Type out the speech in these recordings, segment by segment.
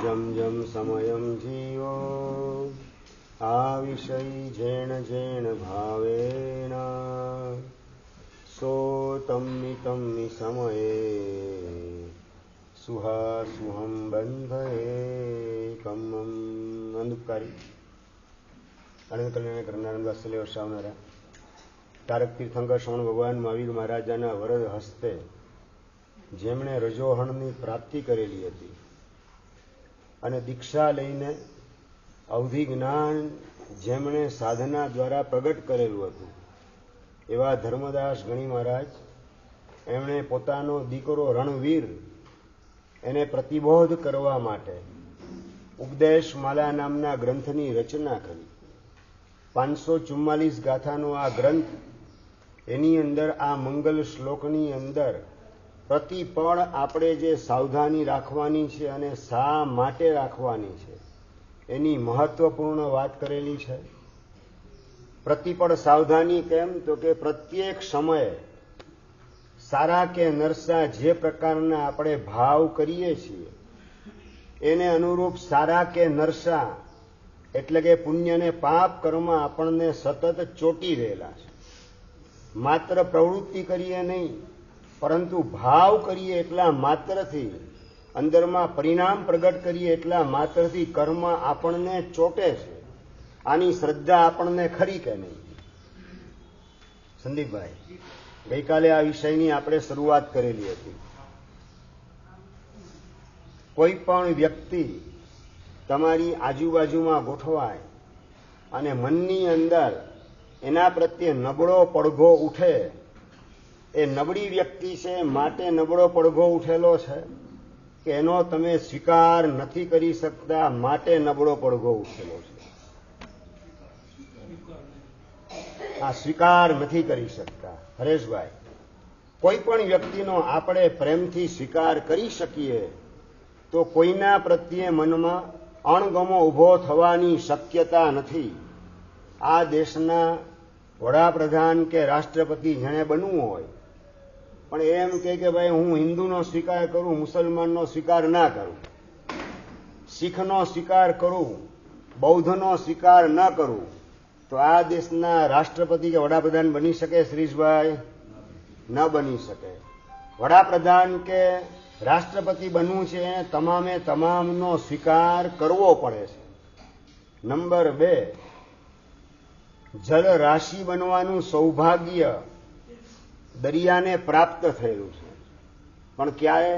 जम जम समयम जीवो आ विषय जेण जेण भावेन सो तम्मि तम्मि समये सुहासुहम बंधये कम्मम अंधकारी अनंत कल्याण करनार वात्सल्य वर्षावनारा तारक तीर्थंकर श्रवण भगवान महावीर महाराजाना वरद हस्ते જેમણે રજોહણની પ્રાપ્તિ કરેલી હતી અને દીક્ષા લઈને અવધિ જ્ઞાન જેમણે સાધના દ્વારા પ્રગટ કરેલું હતું એવા ધર્મદાસ ગણી મહારાજ એમણે પોતાનો દીકરો રણવીર એને પ્રતિબોધ કરવા માટે ઉપદેશ માલા નામના ગ્રંથની રચના કરી. 544 ગાથાનો આ ગ્રંથ, એની અંદર આ મંગલ શ્લોકની અંદર પ્રતિપળ આપણે જે સાવધાની રાખવાની છે અને શા માટે રાખવાની છે એની મહત્વપૂર્ણ વાત કરેલી છે. પ્રતિપળ સાવધાની કેમ તો કે પ્રત્યેક સમયે સારા કે નરસા જે પ્રકારના આપણે ભાવ કરીએ છીએ એને અનુરૂપ સારા કે નરસા એટલે કે પુણ્ય ને પાપ કર્મ આપણને સતત ચોટી રહેલા છે. માત્ર પ્રવૃત્તિ કરીએ નહીં પરંતુ ભાવ કરીએ એટલા માત્રથી, અંદરમાં પરિણામ પ્રગટ કરીએ એટલા માત્રથી કર્મ આપણને ચોટે છે. આની શ્રદ્ધા આપણને ખરી કે નહીં? સંદીપભાઈ, ગઈકાલે આ વિષયની આપણે શરૂઆત કરેલી હતી. કોઈ પણ વ્યક્તિ તમારી આજુબાજુમાં ગોઠવાય અને મનની અંદર એના પ્રત્યે નબળો પડઘો ઉઠે, એ નબળી વ્યક્તિ છે માટે નબળો પડઘો ઉઠેલો છે કે એનો તમે સ્વીકાર નથી કરી શકતા માટે નબળો પડઘો ઉઠેલો છે? આ સ્વીકાર નથી કરી શકતા. હરેશભાઈ, કોઈ પણ વ્યક્તિનો આપણે પ્રેમથી સ્વીકાર કરી શકીએ તો કોઈના પ્રત્યે મનમાં અણગમો ઊભો થવાની શક્યતા નથી. આ દેશના વડાપ્રધાન કે રાષ્ટ્રપતિ જેણે બનવું હોય પણ એમ કે ભાઈ હું હિન્દુનો સ્વીકાર કરું, મુસલમાનનો સ્વીકાર ના કરું, શીખનો સ્વીકાર કરું, બૌદ્ધનો સ્વીકાર ન કરું, તો આ દેશના રાષ્ટ્રપતિ કે વડાપ્રધાન બની શકે? શ્રીશભાઈ, ન બની શકે. વડાપ્રધાન કે રાષ્ટ્રપતિ બનવું છે તમામે તમામનો સ્વીકાર કરવો પડે છે. નંબર 2, જળ રાશિ બનવાનું સૌભાગ્ય દરિયાને પ્રાપ્ત થયેલું છે. પણ ક્યારે?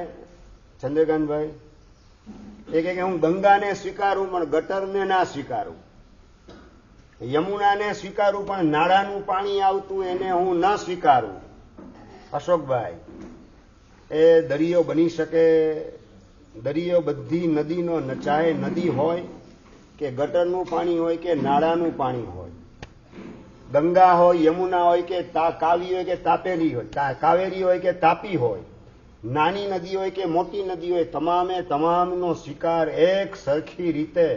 ચંદ્રકાંતભાઈ એ કે હું ગંગાને સ્વીકારું પણ ગટરને ના સ્વીકારું, યમુનાને સ્વીકારું પણ નાળાનું પાણી આવતું એને હું ન સ્વીકારું. અશોકભાઈ, એ દરિયો બની શકે? દરિયો બધી નદીનો, ચાહે નદી હોય કે ગટરનું પાણી હોય કે નાળાનું પાણી હોય, ગંગા હોય, યમુના હોય કે કાવી હોય કે તાપેરી હોય, કાવેરી હોય કે તાપી હોય, નાની નદી હોય કે મોટી નદી હોય, તમામે તમામનો સ્વીકાર એક સરખી રીતે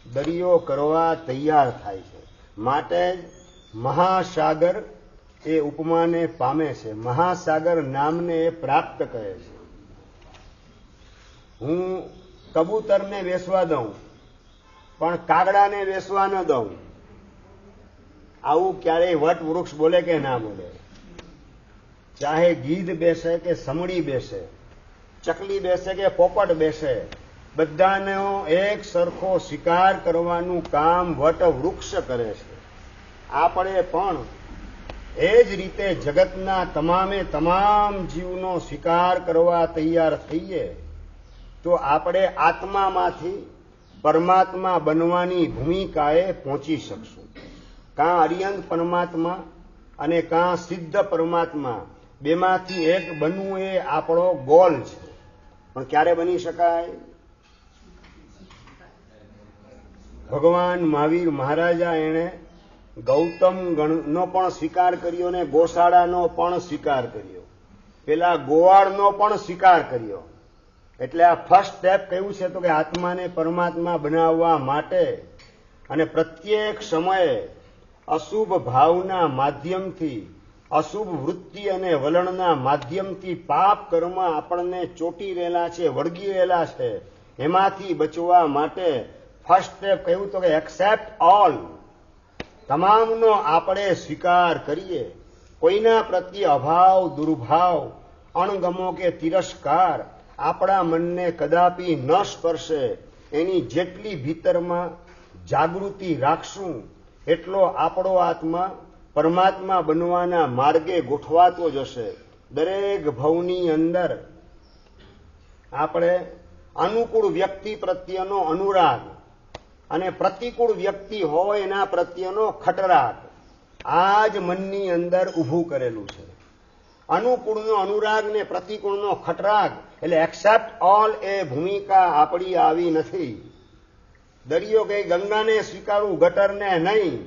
દરિયો કરવા તૈયાર થાય છે. માટે મહાસાગર એ ઉપમાને પામે છે, મહાસાગર નામને એ પ્રાપ્ત કરે છે. હું કબૂતરને વેસવા દઉં પણ કાગડાને વેસવા ન દઉં. આવું ક્યારેય વટ વૃક્ષ બોલે કે ના બોલે? ચાહે ગીધ બેસે કે સમડી બેસે, ચકલી બેસે કે પોપટ બેસે, બધાનો એક સરખો સ્વીકાર કરવાનું કામ વટ વૃક્ષ કરે છે. આપણે પણ એ જ રીતે જગતના તમામે તમામ જીવનો સ્વીકાર કરવા તૈયાર થઈએ તો આપણે આત્મામાંથી પરમાત્મા બનવાની ભૂમિકાએ પહોંચી શકશું. કાં અરિયંત પરમાત્મા અને કાં સિદ્ધ પરમાત્મા, બેમાંથી એક બનવું એ આપણો ગોલ છે. પણ ક્યારે બની શકાય? ભગવાન મહાવીર મહારાજા એણે ગૌતમ ગણનો પણ સ્વીકાર કર્યો ને ગોશાળાનો પણ સ્વીકાર કર્યો, પેલા ગોવાળનો પણ સ્વીકાર કર્યો. એટલે આ ફર્સ્ટ સ્ટેપ કયું છે તો કે આત્માને પરમાત્મા બનાવવા માટે અને પ્રત્યેક સમયે અશુભ ભાવના માધ્યમથી, અશુભ વૃત્તિ અને વલણના માધ્યમથી પાપ કર્મ આપણને ચોટી રહેલા છે, વળગી રહેલા છે, એમાંથી બચવા માટે ફર્સ્ટ સ્ટેપ કહ્યું તો કે એક્સેપ્ટ ઓલ, તમામનો આપણે સ્વીકાર કરીએ. કોઈના પ્રત્યે અભાવ, દુર્ભાવ, અણગમો કે તિરસ્કાર આપણા મનને કદાપી ન સ્પર્શે. એની જેટલી ભીતરમાં જાગૃતિ રાખશું એટલો આપણો આત્મા પરમાત્મા બનવાના માર્ગે ગોઠવાતો જશે. દરેક ભવની અંદર આપણે અનુકૂળ વ્યક્તિ પ્રત્યેનો અનુરાગ અને પ્રતિકૂળ વ્યક્તિ હોય એના પ્રત્યેનો ખટરાગ આ જ મનની અંદર ઊભું કરેલું છે. અનુકૂળનો અનુરાગ ને પ્રતિકૂળનો ખટરાગ એટલે એક્સેપ્ટ ઓલ એ ભૂમિકા આપણી આવી નથી. દરિયો કઈ ગંગાને સ્વીકારવું ગટરને નહીં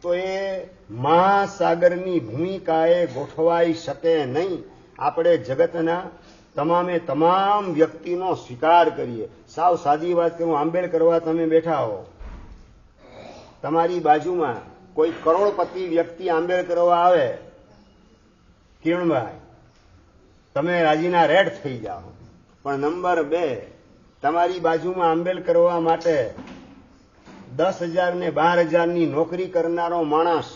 તો એ મહાસાગરની ભૂમિકાએ ગોઠવાઈ શકે નહીં. આપણે જગતના તમામે તમામ વ્યક્તિનો સ્વીકાર કરીએ. સાવ સાદી વાત કરું, આંબેડ કરવા તમે બેઠા હો, તમારી બાજુમાં કોઈ કરોડપતિ વ્યક્તિ આંબેડ કરવા આવે, કિરણભાઈ તમે રાજીના રેડ થઈ જાઓ. પણ નંબર 2, તમારી બાજુમાં આંબેડ કરવા માટે 10,000 ને 12,000ની નોકરી કરનારો માણસ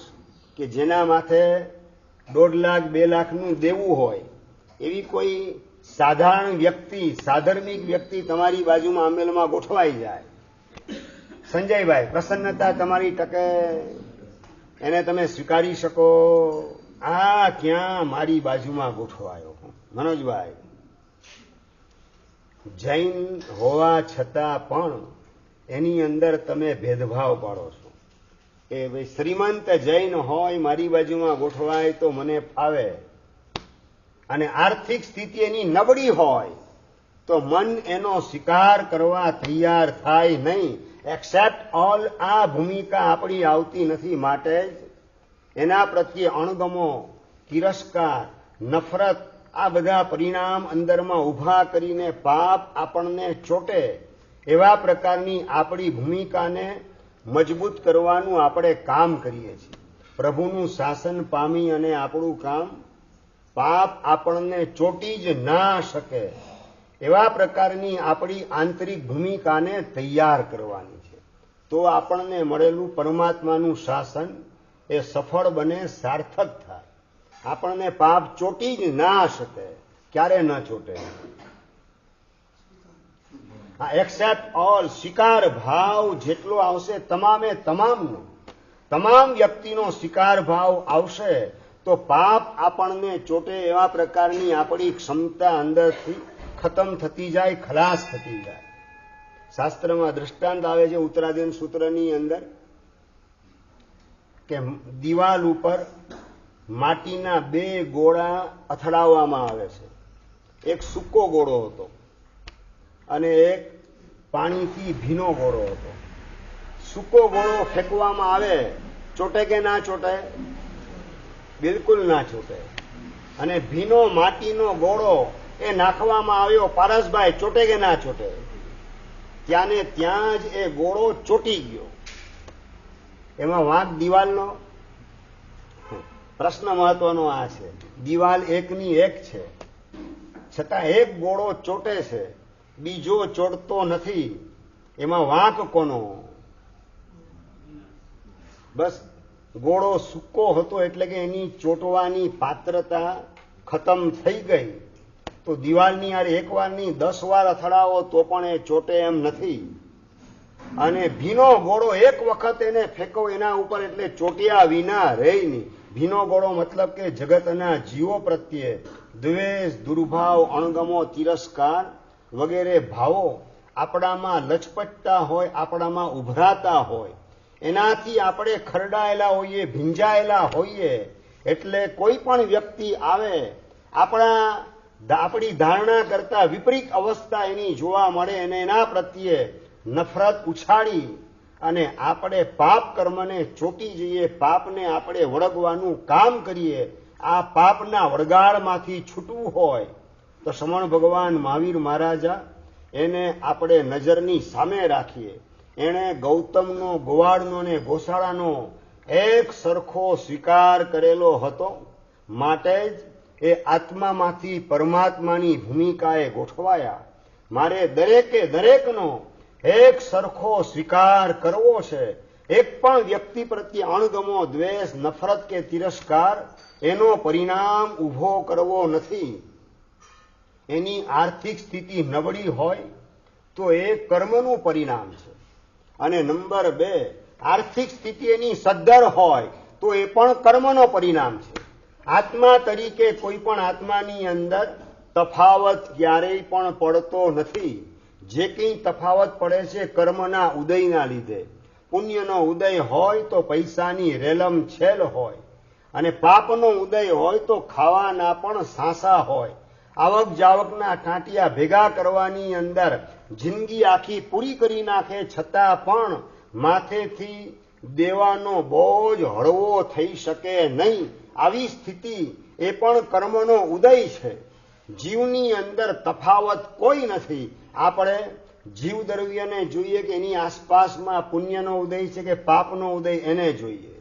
કે જેના માથે 1.5 લાખ 2 લાખનું દેવું હોય એવી કોઈ સાધારણ વ્યક્તિ, સાધર્મિક વ્યક્તિ તમારી બાજુમાં આંબેલમાં ગોઠવાઈ જાય, સંજયભાઈ પ્રસન્નતા તમારી ટકે, એને તમે સ્વીકારી શકો. આ ક્યાં મારી બાજુમાં ગોઠવાયો. મનોજભાઈ, જૈન હોવા છતાં પણ એની અંદર તમે ભેદભાવ પાડો છો. એ ભાઈ શ્રીમંત જૈન હોય મારી બાજુમાં ગોઠવાય તો મને ફાવે, અને આર્થિક સ્થિતિ એની નબળી હોય તો મન એનો સ્વીકાર કરવા તૈયાર થાય નહીં. એક્સેપ્ટ ઓલ આ ભૂમિકા આપણી આવતી નથી. માટે જ એના પ્રત્યે અણગમો, તિરસ્કાર, નફરત આ બધા પરિણામ અંદરમાં ઊભા કરીને પાપ આપણને ચોટે એવા પ્રકારની આપણી ભૂમિકાને મજબૂત કરવાનું આપણે કામ કરીએ છીએ. પ્રભુનું શાસન પામી અને આપણું કામ પાપ આપણને ચોટી જ ના શકે એવા પ્રકારની આપણી આંતરિક ભૂમિકાને તૈયાર કરવાની છે. તો આપણને મળેલું પરમાત્માનું શાસન એ સફળ બને, સાર્થક થાય. આપણને પાપ ચોટી જ ના શકે, ક્યારે ન ચોટે. આ એક્સેપ્ટ ઓલ સ્વીકાર ભાવ જેટલો આવશે તમામે તમામનો, તમામ વ્યક્તિનો સ્વીકાર ભાવ આવશે તો પાપ આપણને ચોટે એવા પ્રકારની આપણી ક્ષમતા અંદરથી ખતમ થતી જાય, ખલાસ થતી જાય. શાસ્ત્રમાં દૃષ્ટાંત આવે છે ઉત્તરાધીન સૂત્રની અંદર કે દિવાલ ઉપર માટીના 2 ગોળા અથડાવવામાં આવે છે. એક સૂકો ગોળો હતો અને એક પાણીથી ભીનો ગોળો હતો. સૂકો ગોળો ફેંકવામાં આવે, ચોટે કે ના ચોટે? બિલકુલ ના ચોટે. અને ભીનો માટીનો ગોળો એ નાખવામાં આવ્યો, પારસભાઈ ચોટે કે ના ચોટે? ત્યાં ને ત્યાં જ એ ગોળો ચોટી ગયો. એમાં વાંક દિવાલનો? પ્રશ્ન મહત્વનો આ છે. દિવાલ એકની એક છે, છતાં એક ગોળો ચોટે છે, બીજો ચોટતો નથી. એમાં વાંક કોનો? બસ ગોળો સૂકો હતો એટલે કે એની ચોટવાની પાત્રતા ખતમ થઈ ગઈ. તો દિવાલની યાર 1 વાર નહીં 10 વાર અથડાવો તો પણ એ ચોટે એમ નથી. અને ભીનો ગોળો 1 વખત એને ફેંકો એના ઉપર એટલે ચોટ્યા વિના રહે નહીં. ભીનો ગોળો મતલબ કે જગતના જીવો પ્રત્યે દ્વેષ, દુર્ભાવ, અણગમો, તિરસ્કાર વગેરે ભાવો આપણામાં લચપટતા હોય, આપણામાં ઉભરાતા હોય, એનાથી આપણે ખરડાયેલા હોઈએ, ભીંજાયેલા હોઈએ. એટલે કોઈ પણ વ્યક્તિ આવે આપણી ધારણા કરતા વિપરીત અવસ્થા એની જોવા મળે અને એના પ્રત્યે નફરત ઉછાળી અને આપણે પાપ કર્મને ચોટી જઈએ, પાપને આપણે વળગવાનું કામ કરીએ. આ પાપના વળગાળમાંથી છૂટવું હોય તો શ્રમણ ભગવાન મહાવીર મહારાજા એને આપણે નજરની સામે રાખીએ. એણે ગૌતમનો, ગોવાળનો ને ગોશાળાનો એક સરખો સ્વીકાર કરેલો હતો. માટે જ એ આત્મામાંથી પરમાત્માની ભૂમિકાએ ગોઠવાયા. મારે દરેકે દરેકનો એક સરખો સ્વીકાર કરવો છે. એક પણ વ્યક્તિ પ્રત્યે અણગમો, દ્વેષ, નફરત કે તિરસ્કાર એનો પરિણામ ઊભો કરવો નથી. એની આર્થિક સ્થિતિ નબળી હોય તો એ કર્મનું પરિણામ છે. અને નંબર 2, આર્થિક સ્થિતિ એની સદ્ધર હોય તો એ પણ કર્મનો પરિણામ છે. આત્મા તરીકે કોઈ પણ આત્માની અંદર તફાવત ક્યારેય પણ પડતો નથી. જે કંઈ તફાવત પડે છે કર્મના ઉદયના લીધે. પુણ્યનો ઉદય હોય તો પૈસાની રેલમ છેલ હોય, અને પાપનો ઉદય હોય તો ખાવાના પણ સાંસા હોય. આવક જાવકના ટાંટિયા ભેગા કરવાની અંદર જિંદગી આખી પૂરી કરી નાખે, છતાં પણ માથેથી દેવાનો બોજ હળવો થઈ શકે નહીં. આવી સ્થિતિ એ પણ કર્મનો ઉદય છે. જીવની અંદર તફાવત કોઈ નથી. આપણે જીવ દ્રવ્યને જોઈએ કે એની આસપાસમાં પુણ્યનો ઉદય છે કે પાપનો ઉદય, એને જોઈએ.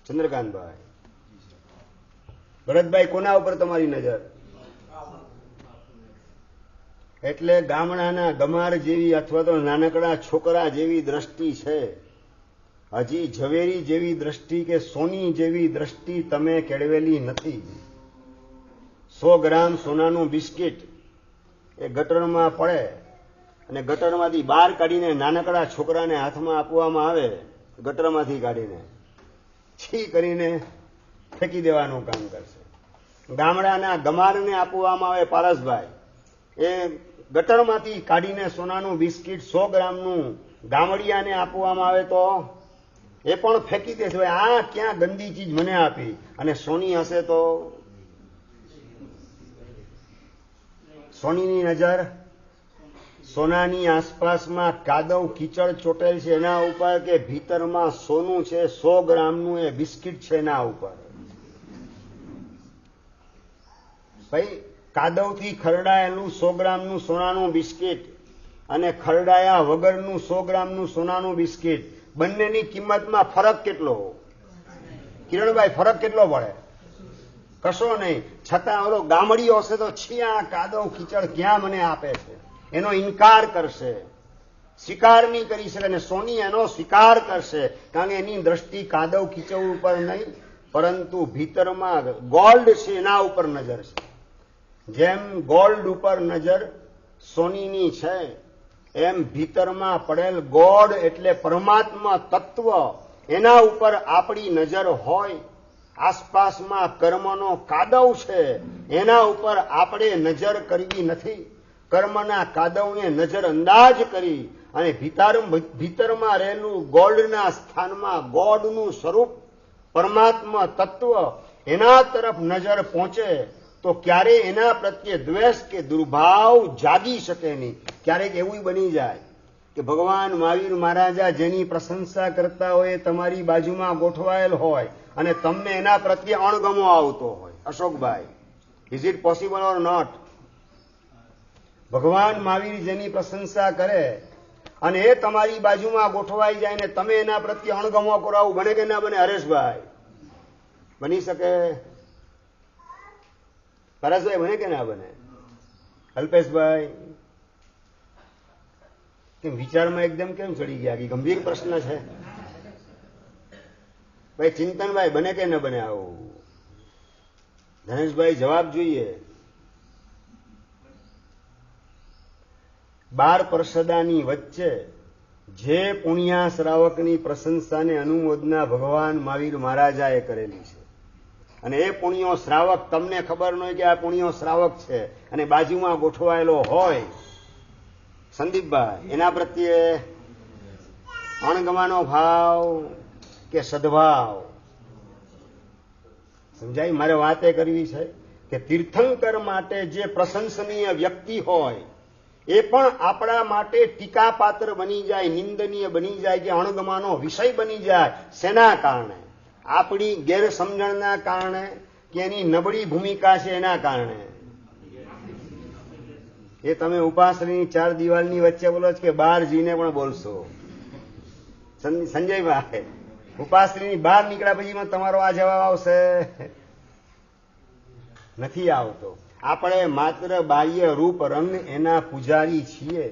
ચંદ્રકાંતભાઈ, ભરતભાઈ, કોના ઉપર તમારી નજર? એટલે ગામડાના ગમાર જેવી અથવા તો નાનકડા છોકરા જેવી દ્રષ્ટિ છે. હજી ઝવેરી જેવી દ્રષ્ટિ કે સોની જેવી દ્રષ્ટિ તમે કેળવેલી નથી. 100 ગ્રામ સોનાનું બિસ્કિટ એ ગટરમાં પડે અને ગટરમાંથી બહાર કાઢીને નાનકડા છોકરાને હાથમાં આપવામાં આવે, ગટરમાંથી કાઢીને છી કરીને ફેંકી દેવાનું કામ કરશે. ગામડાના ગમારને આપવામાં આવે પારસભાઈ, એ ગટરમાંથી કાઢીને સોનાનું બિસ્કિટ 100 ગ્રામનું ગામડિયાને આપવામાં આવે તો એ પણ ફેંકી દેશે. આ ક્યાં ગંદી ચીજ મને આપી. અને સોની હશે તો સોનીની નજર સોનાની આસપાસમાં કાદવ કીચડ ચોટેલ છે એના ઉપર કે ભીતરમાં સોનું છે, 100 ગ્રામનું એ બિસ્કિટ છે એના ઉપર. ભાઈ, કાદવથી ખરડાયેલું 100 ગ્રામનું સોનાનું બિસ્કિટ અને ખરડાયા વગરનું 100 ગ્રામનું સોનાનું બિસ્કિટ, બંનેની કિંમતમાં ફરક કેટલો? કિરણભાઈ, ફરક કેટલો પડે? કશો નહીં. છતાં ઓલો ગામડીઓ હશે તો છીયા કાદવ કીચડ ક્યાં મને આપે છે, એનો ઇનકાર કરશે, સ્વીકાર નહીં કરી શકે. અને સોની એનો સ્વીકાર કરશે, કારણ કે એની દ્રષ્ટિ કાદવ કીચડ ઉપર નહીં પરંતુ ભીતરમાં ગોલ્ડ છે એના ઉપર નજર છે. જેમ ગોલ્ડ ઉપર નજર સોનીની છે, એમ ભીતરમાં પડેલ ગોડ એટલે પરમાત્મા તત્વ, એના ઉપર આપણી નજર હોય. આસપાસમાં કર્મનો કાદવ છે, એના ઉપર આપણે નજર કરવી નથી. કર્મના કાદવને નજર અંદાજ કરી અને ભીતરમાં રહેલું ગોલ્ડના સ્થાનમાં ગોડનું સ્વરૂપ પરમાત્મા તત્વ, એના તરફ નજર પહોંચે તો ક્યારેય એના પ્રત્યે દ્વેષ કે દુર્ભાવ જાગી શકે નહીં. ક્યારેક એવું બની જાય કે ભગવાન મહાવીર મહારાજા જેની પ્રશંસા કરતા હોય તમારી બાજુમાં ગોઠવાયેલ હોય અને તમને એના પ્રત્યે અણગમો આવતો હોય. Ashokbhai, is it possible or not? ભગવાન મહાવીર જેની પ્રશંસા કરે અને એ તમારી બાજુમાં ગોઠવાઈ જાય ને તમે એના પ્રત્યે અણગમો કરો, આવું બને કે ના બને? હરેશભાઈ, બની શકે? પરેશભાઈ, બને કે ના બને? અલ્પેશભાઈ, કેમ વિચારમાં એકદમ કેમ ચડી ગયા? કે ગંભીર પ્રશ્ન છે ભાઈ. ચિંતનભાઈ, બને કે ન બને આવું? ધનેશભાઈ, જવાબ જોઈએ. 12 પરસદાની વચ્ચે જે પુણ્યા શ્રાવકની પ્રશંસાને અનુમોદના ભગવાન મહાવીર મહારાજાએ કરેલી છે, અને એ પુણ્યો શ્રાવક તમને ખબર ન હોય કે આ પુણ્યો શ્રાવક છે અને બાજુમાં ગોઠવાયેલો હોય સંદીપભાઈ, એના પ્રત્યે અણગમાનો ભાવ કે સદભાવ? સમજાય? મારે વાત એ કરવી છે કે તીર્થંકર માટે જે પ્રશંસનીય વ્યક્તિ હોય એ પણ આપણા માટે ટીકાપાત્ર બની જાય, નિંદનીય બની જાય કે અણગમાનો વિષય બની જાય. શેના કારણે? આપણી ગેરસમજણના કારણે કે એની નબળી ભૂમિકા છે એના કારણે? એ તમે ઉપાસની 4 દિવાલની વચ્ચે બોલો છો કે બહાર જઈને પણ બોલશો? સંજયભાઈ, ઉપાસની બહાર નીકળ્યા પછી તમારો આ જવાબ આવશે? નથી આવતો. આપણે માત્ર બાહ્ય રૂપ રંગ એના પૂજારી છીએ.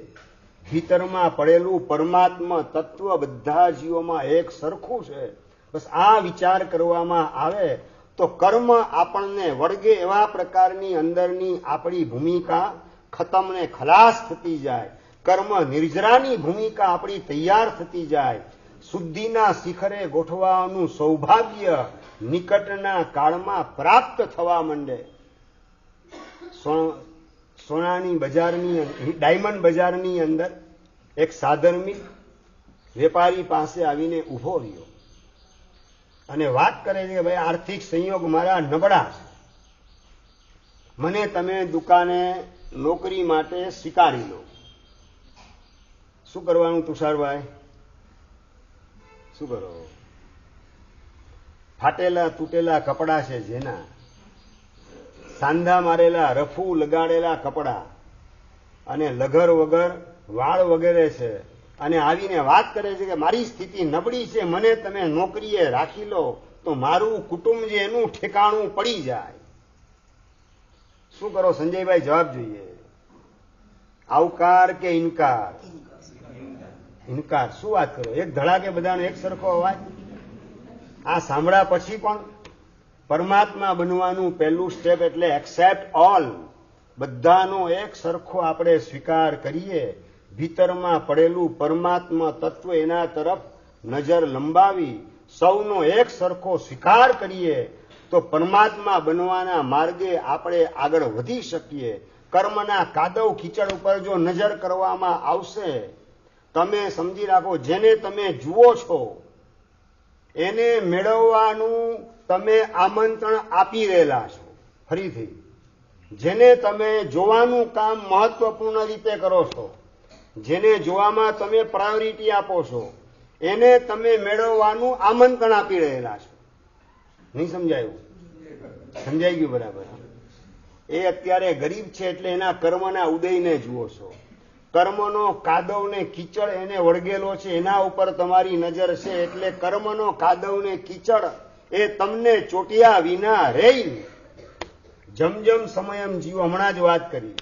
ભીતરમાં પડેલું પરમાત્મા તત્વ બધા જીવોમાં એક સરખું છે. બસ આ વિચાર કરવામાં આવે તો કર્મ આપણને વળગે એવા પ્રકારની અંદરની આપણી ભૂમિકા ખતમ ને ખલાસ થતી જાય. કર્મ નિર્જરાની ભૂમિકા આપણી તૈયાર થતી જાય. શુદ્ધિના શિખરે ગોઠવાનું સૌભાગ્ય નિકટના કાળમાં પ્રાપ્ત થવા માંડે. સોનાની બજારની ડાયમંડ બજારની અંદર એક સાધર્મિક વેપારી પાસે આવીને ઊભો રહ્યો અને વાત કરે છે કે ભાઈ આર્થિક સંયોગ મારા નબળા છે, મને તમે દુકાને નોકરી માટે સ્વીકારી લો. શું કરવાનું તુષારભાઈ? શું કરો? ફાટેલા તૂટેલા કપડા છે જેના, સાંધા મારેલા રફુ લગાડેલા કપડા અને લગર વગર વાળ વગેરે છે, અને આવીને વાત કરે છે કે મારી સ્થિતિ નબળી છે, મને તમે નોકરીએ રાખી લો તો મારું કુટુંબ જે એનું ઠેકાણું પડી જાય. શું કરો સંજયભાઈ? જવાબ જોઈએ. આવકાર કે ઇનકાર? ઇનકાર. શું વાત કરો? એક ધડાકે બધાનો એક સરખો અવાજ. આ સાંભળ્યા પછી પણ પરમાત્મા બનવાનું પહેલું સ્ટેપ એટલે એક્સેપ્ટ ઓલ. બધાનો એક સરખો આપણે સ્વીકાર કરીએ. ભીતરમાં પડેલું પરમાત્મા તત્વ એના તરફ નજર લંબાવી સૌનો એક સરખો સ્વીકાર કરીએ તો પરમાત્મા બનવાના માર્ગે આપણે આગળ વધી શકીએ. કર્મના કાદવ કીચડ ઉપર જો નજર કરવામાં આવશે, તમે સમજી રાખો, જેને તમે જુઓ છો એને મેળવવાનું તમે આમંત્રણ આપી રહેલા છો. ફરીથી, જેને તમે જોવાનું કામ મહત્વપૂર્ણ રીતે કરો છો, જેને જોવામાં તમે પ્રાયોરિટી આપો છો, એને તમે મેળવવાનું આમંત્રણ આપી રહેલા છો. નહીં સમજાયું? સમજાઈ ગયું બરાબર? એ અત્યારે ગરીબ છે એટલે એના કર્મના ઉદયને જુઓ છો. કર્મનો કાદવ ને કીચડ એને વળગેલો છે, એના ઉપર તમારી નજર છે, એટલે કર્મનો કાદવ ને કીચડ એ તમને ચોટ્યા વિના રહી. જમજમ સમયમ જીવો. હમણાં જ વાત કરી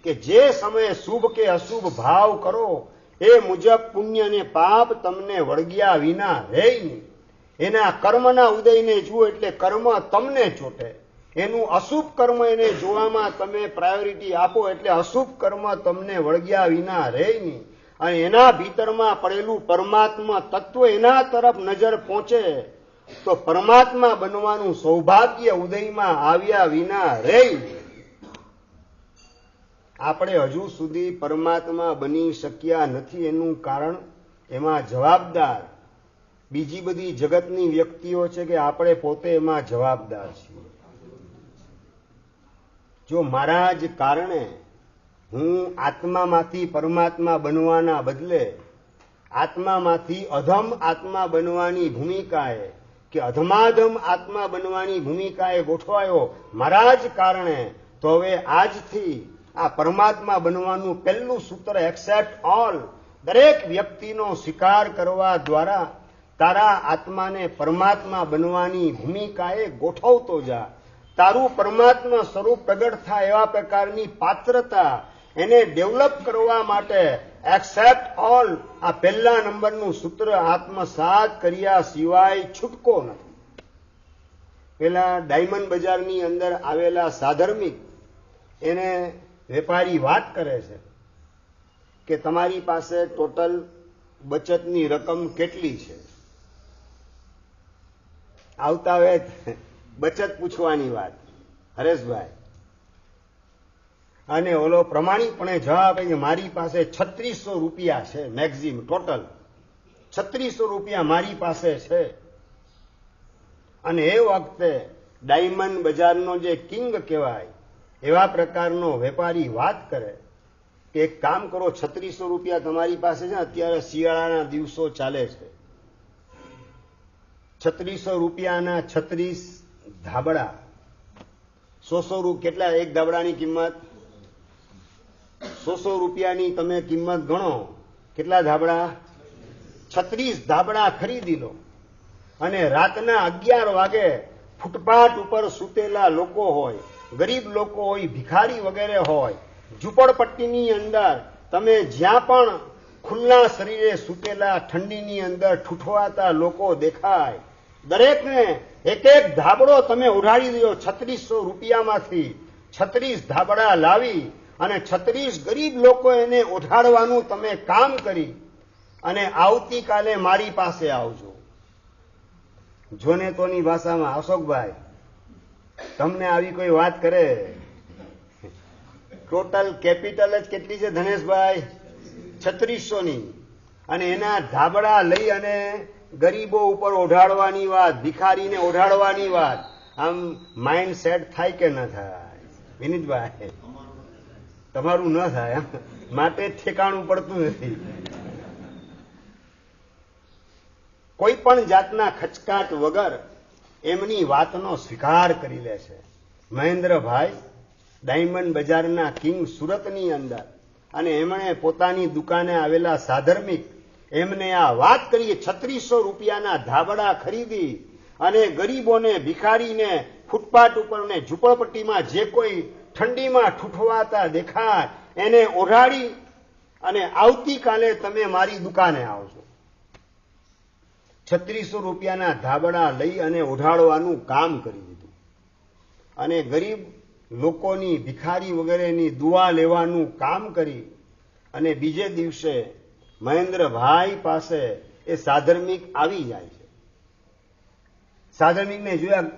કે જે સમયે શુભ કે અશુભ ભાવ કરો એ મુજબ પુણ્ય ને પાપ તમને વળગ્યા વિના રહી. એના કર્મના ઉદયને જુઓ એટલે કર્મ તમને ચોટે. એનું અશુભ કર્મ એને જોવામાં તમે પ્રાયોરિટી આપો એટલે અશુભ કર્મ તમને વળગ્યા વિના રહે નહીં. અને એના ભીતરમાં પડેલું પરમાત્મા તત્વ એના તરફ નજર પહોંચે તો પરમાત્મા બનવાનું સૌભાગ્ય ઉદયમાં આવ્યા વિના રહે. આપણે હજુ સુધી પરમાત્મા બની શક્યા નથી. એનું કારણ, એમાં જવાબદાર બીજી બધી જગતની વ્યક્તિઓ છે કે આપણે પોતે એમાં જવાબદાર છીએ. જો મારા જ કારણે હું આત્મામાંથી પરમાત્મા બનવાના બદલે આત્મામાંથી અધમ આત્મા બનવાની ભૂમિકાએ કે અધમાધમ આત્મા બનવાની ભૂમિકાએ ગોઠવાયો મારા જ કારણે, તો હવે આજથી આ પરમાત્મા બનવાનું પહેલું સૂત્ર એક્સેપ્ટ ઓલ, દરેક વ્યક્તિનો સ્વીકાર કરવા દ્વારા તારા આત્માને પરમાત્મા બનવાની ભૂમિકાએ ગોઠવતો જા. તારું પરમાત્મા સ્વરૂપ પ્રગટ થાય એવા પ્રકારની પાત્રતા એને ડેવલપ કરવા માટે એક્સેપ્ટ ઓલ, આ પહેલા નંબરનું સૂત્ર આત્મસાત કર્યા સિવાય છૂટકો નથી. પેલા ડાયમંડ બજારની અંદર આવેલા સાધર્મિક એને વેપારી વાત કરે છે કે તમારી પાસે ટોટલ બચતની રકમ કેટલી છે? આવતા વેત બચત પૂછવાની વાત, હરેશભાઈ. અને ઓલો પ્રમાણિકપણે જવાબ આપે કે મારી પાસે 3600 રૂપિયા છે, મેક્ઝિમ ટોટલ 3600 રૂપિયા મારી પાસે છે. અને એ વખતે ડાયમંડ બજારનો જે કિંગ કહેવાય એવા પ્રકારનો વેપારી વાત કરે કે એક કામ કરો, 3600 રૂપિયા તમારી પાસે છે, અત્યારે શિયાળાના દિવસો ચાલે છે, 3600 રૂપિયાના 36 ધાબળા, 100 રૂપિયા. કેટલા એક ધાબળાની કિંમત? 100 રૂપિયાની તમે કિંમત ગણો, કેટલા ધાબળા? 36 ધાબળા ખરીદી લો. અને રાતના 11 વાગે ફૂટપાથ ઉપર સૂતેલા લોકો હોય, ગરીબ લોકો હોય, ભિખારી વગેરે હોય, ઝૂંપડપટ્ટીની અંદર તમે જ્યાં પણ ખુલ્લા શરીરે સૂતેલા ઠંડીની અંદર ઠૂઠવાતા લોકો દેખાય, દરેકને એક એક ધાબળો તમે ઉડાડી દો. 3600 રૂપિયામાંથી 36 ધાબળા લાવી અને 36 ગરીબ લોકો એને ઉઠાડવાનું તમે કામ કરી અને આવતીકાલે મારી પાસે આવજો. જોને તોની ભાષામાં, અશોકભાઈ તમને આવી કોઈ વાત કરે, ટોટલ કેપિટલ જ કેટલી છે ધનેશભાઈ? 3600ની. અને એના ધાબળા લઈ અને ગરીબો ઉપર ઓઢાડવાની વાત, ભિખારીને ઓઢાડવાની વાત, આમ માઇન્ડ સેટ થાય કે ન થાય? વિનીતભાઈ, તમારું ન થાય, માટે ઠેકાણું પડતું નથી. કોઈ પણ જાતના ખચકાટ વગર એમની વાતનો સ્વીકાર કરી લે છે. મહેન્દ્રભાઈ ડાયમંડ બજારના કિંગ સુરતની અંદર, અને એમણે પોતાની દુકાને આવેલા સાધર્મિક એમને આ વાત કરી. 3600 રૂપિયાના ધાબળા ખરીદી અને ગરીબોને, ભિખારીને, ફૂટપાથ ઉપર ને ઝૂંપડપટ્ટીમાં જે કોઈ ઠંડીમાં ઠૂઠવાતા દેખાય એને ઓઢાડી અને આવતીકાલે તમે મારી દુકાને આવજો. 3600 રૂપિયાના ધાબળા લઈ અને ઓઢાડવાનું કામ કરી દીધું અને ગરીબ લોકોની, ભિખારી વગેરેની દુઆ લેવાનું કામ કરી. અને બીજે દિવસે મહેન્દ્રભાઈ પાસે એ સાધર્મિક આવી જાય છે. સાધર્મિકને જોયા,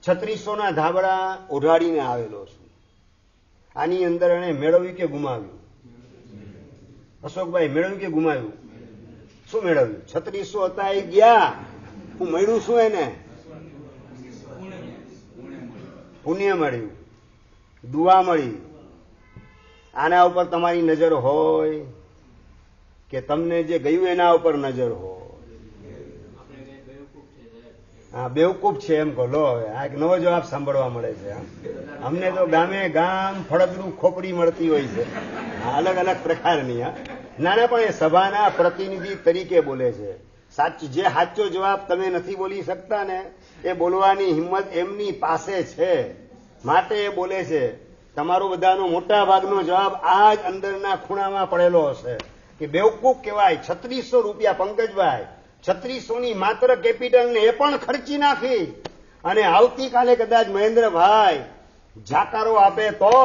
3600ના ધાબળા ઓઢાડીને આવેલો છું. આની અંદર એને મેળવ્યું કે ગુમાવ્યું? અશોકભાઈ, મેળવ્યું કે ગુમાવ્યું? શું મેળવ્યું? 3600 હતા એ ગયા, હું મળ્યું શું એને? પુણ્ય મળ્યું, દુઆ મળી. આના ઉપર તમારી નજર હોય કે તમને જે ગયું એના ઉપર નજર હોય? હા, બેવકૂફ છે એમ કહો. લો, આ એક નવો જવાબ સાંભળવા મળે છે. અમને તો ગામે ગામ ફળદનું ખોપડી મળતી હોય છે, અલગ અલગ પ્રકારની. નાના પણ એ સભાના પ્રતિનિધિ તરીકે બોલે છે. જે સાચો જવાબ તમે નથી બોલી શકતા ને, એ બોલવાની હિંમત એમની પાસે છે, માટે એ બોલે છે. તમારો બધાનો મોટા ભાગનો જવાબ આ જ અંદરના ખૂણામાં પડેલો હશે કે બેવકૂફ કહેવાય. 3600 રૂપિયા, પંકજભાઈ, 3600ની માત્ર કેપિટલને એ પણ ખર્ચી નાખી અને આવતીકાલે કદાચ મહેન્દ્રભાઈ જાકારો આપે તો?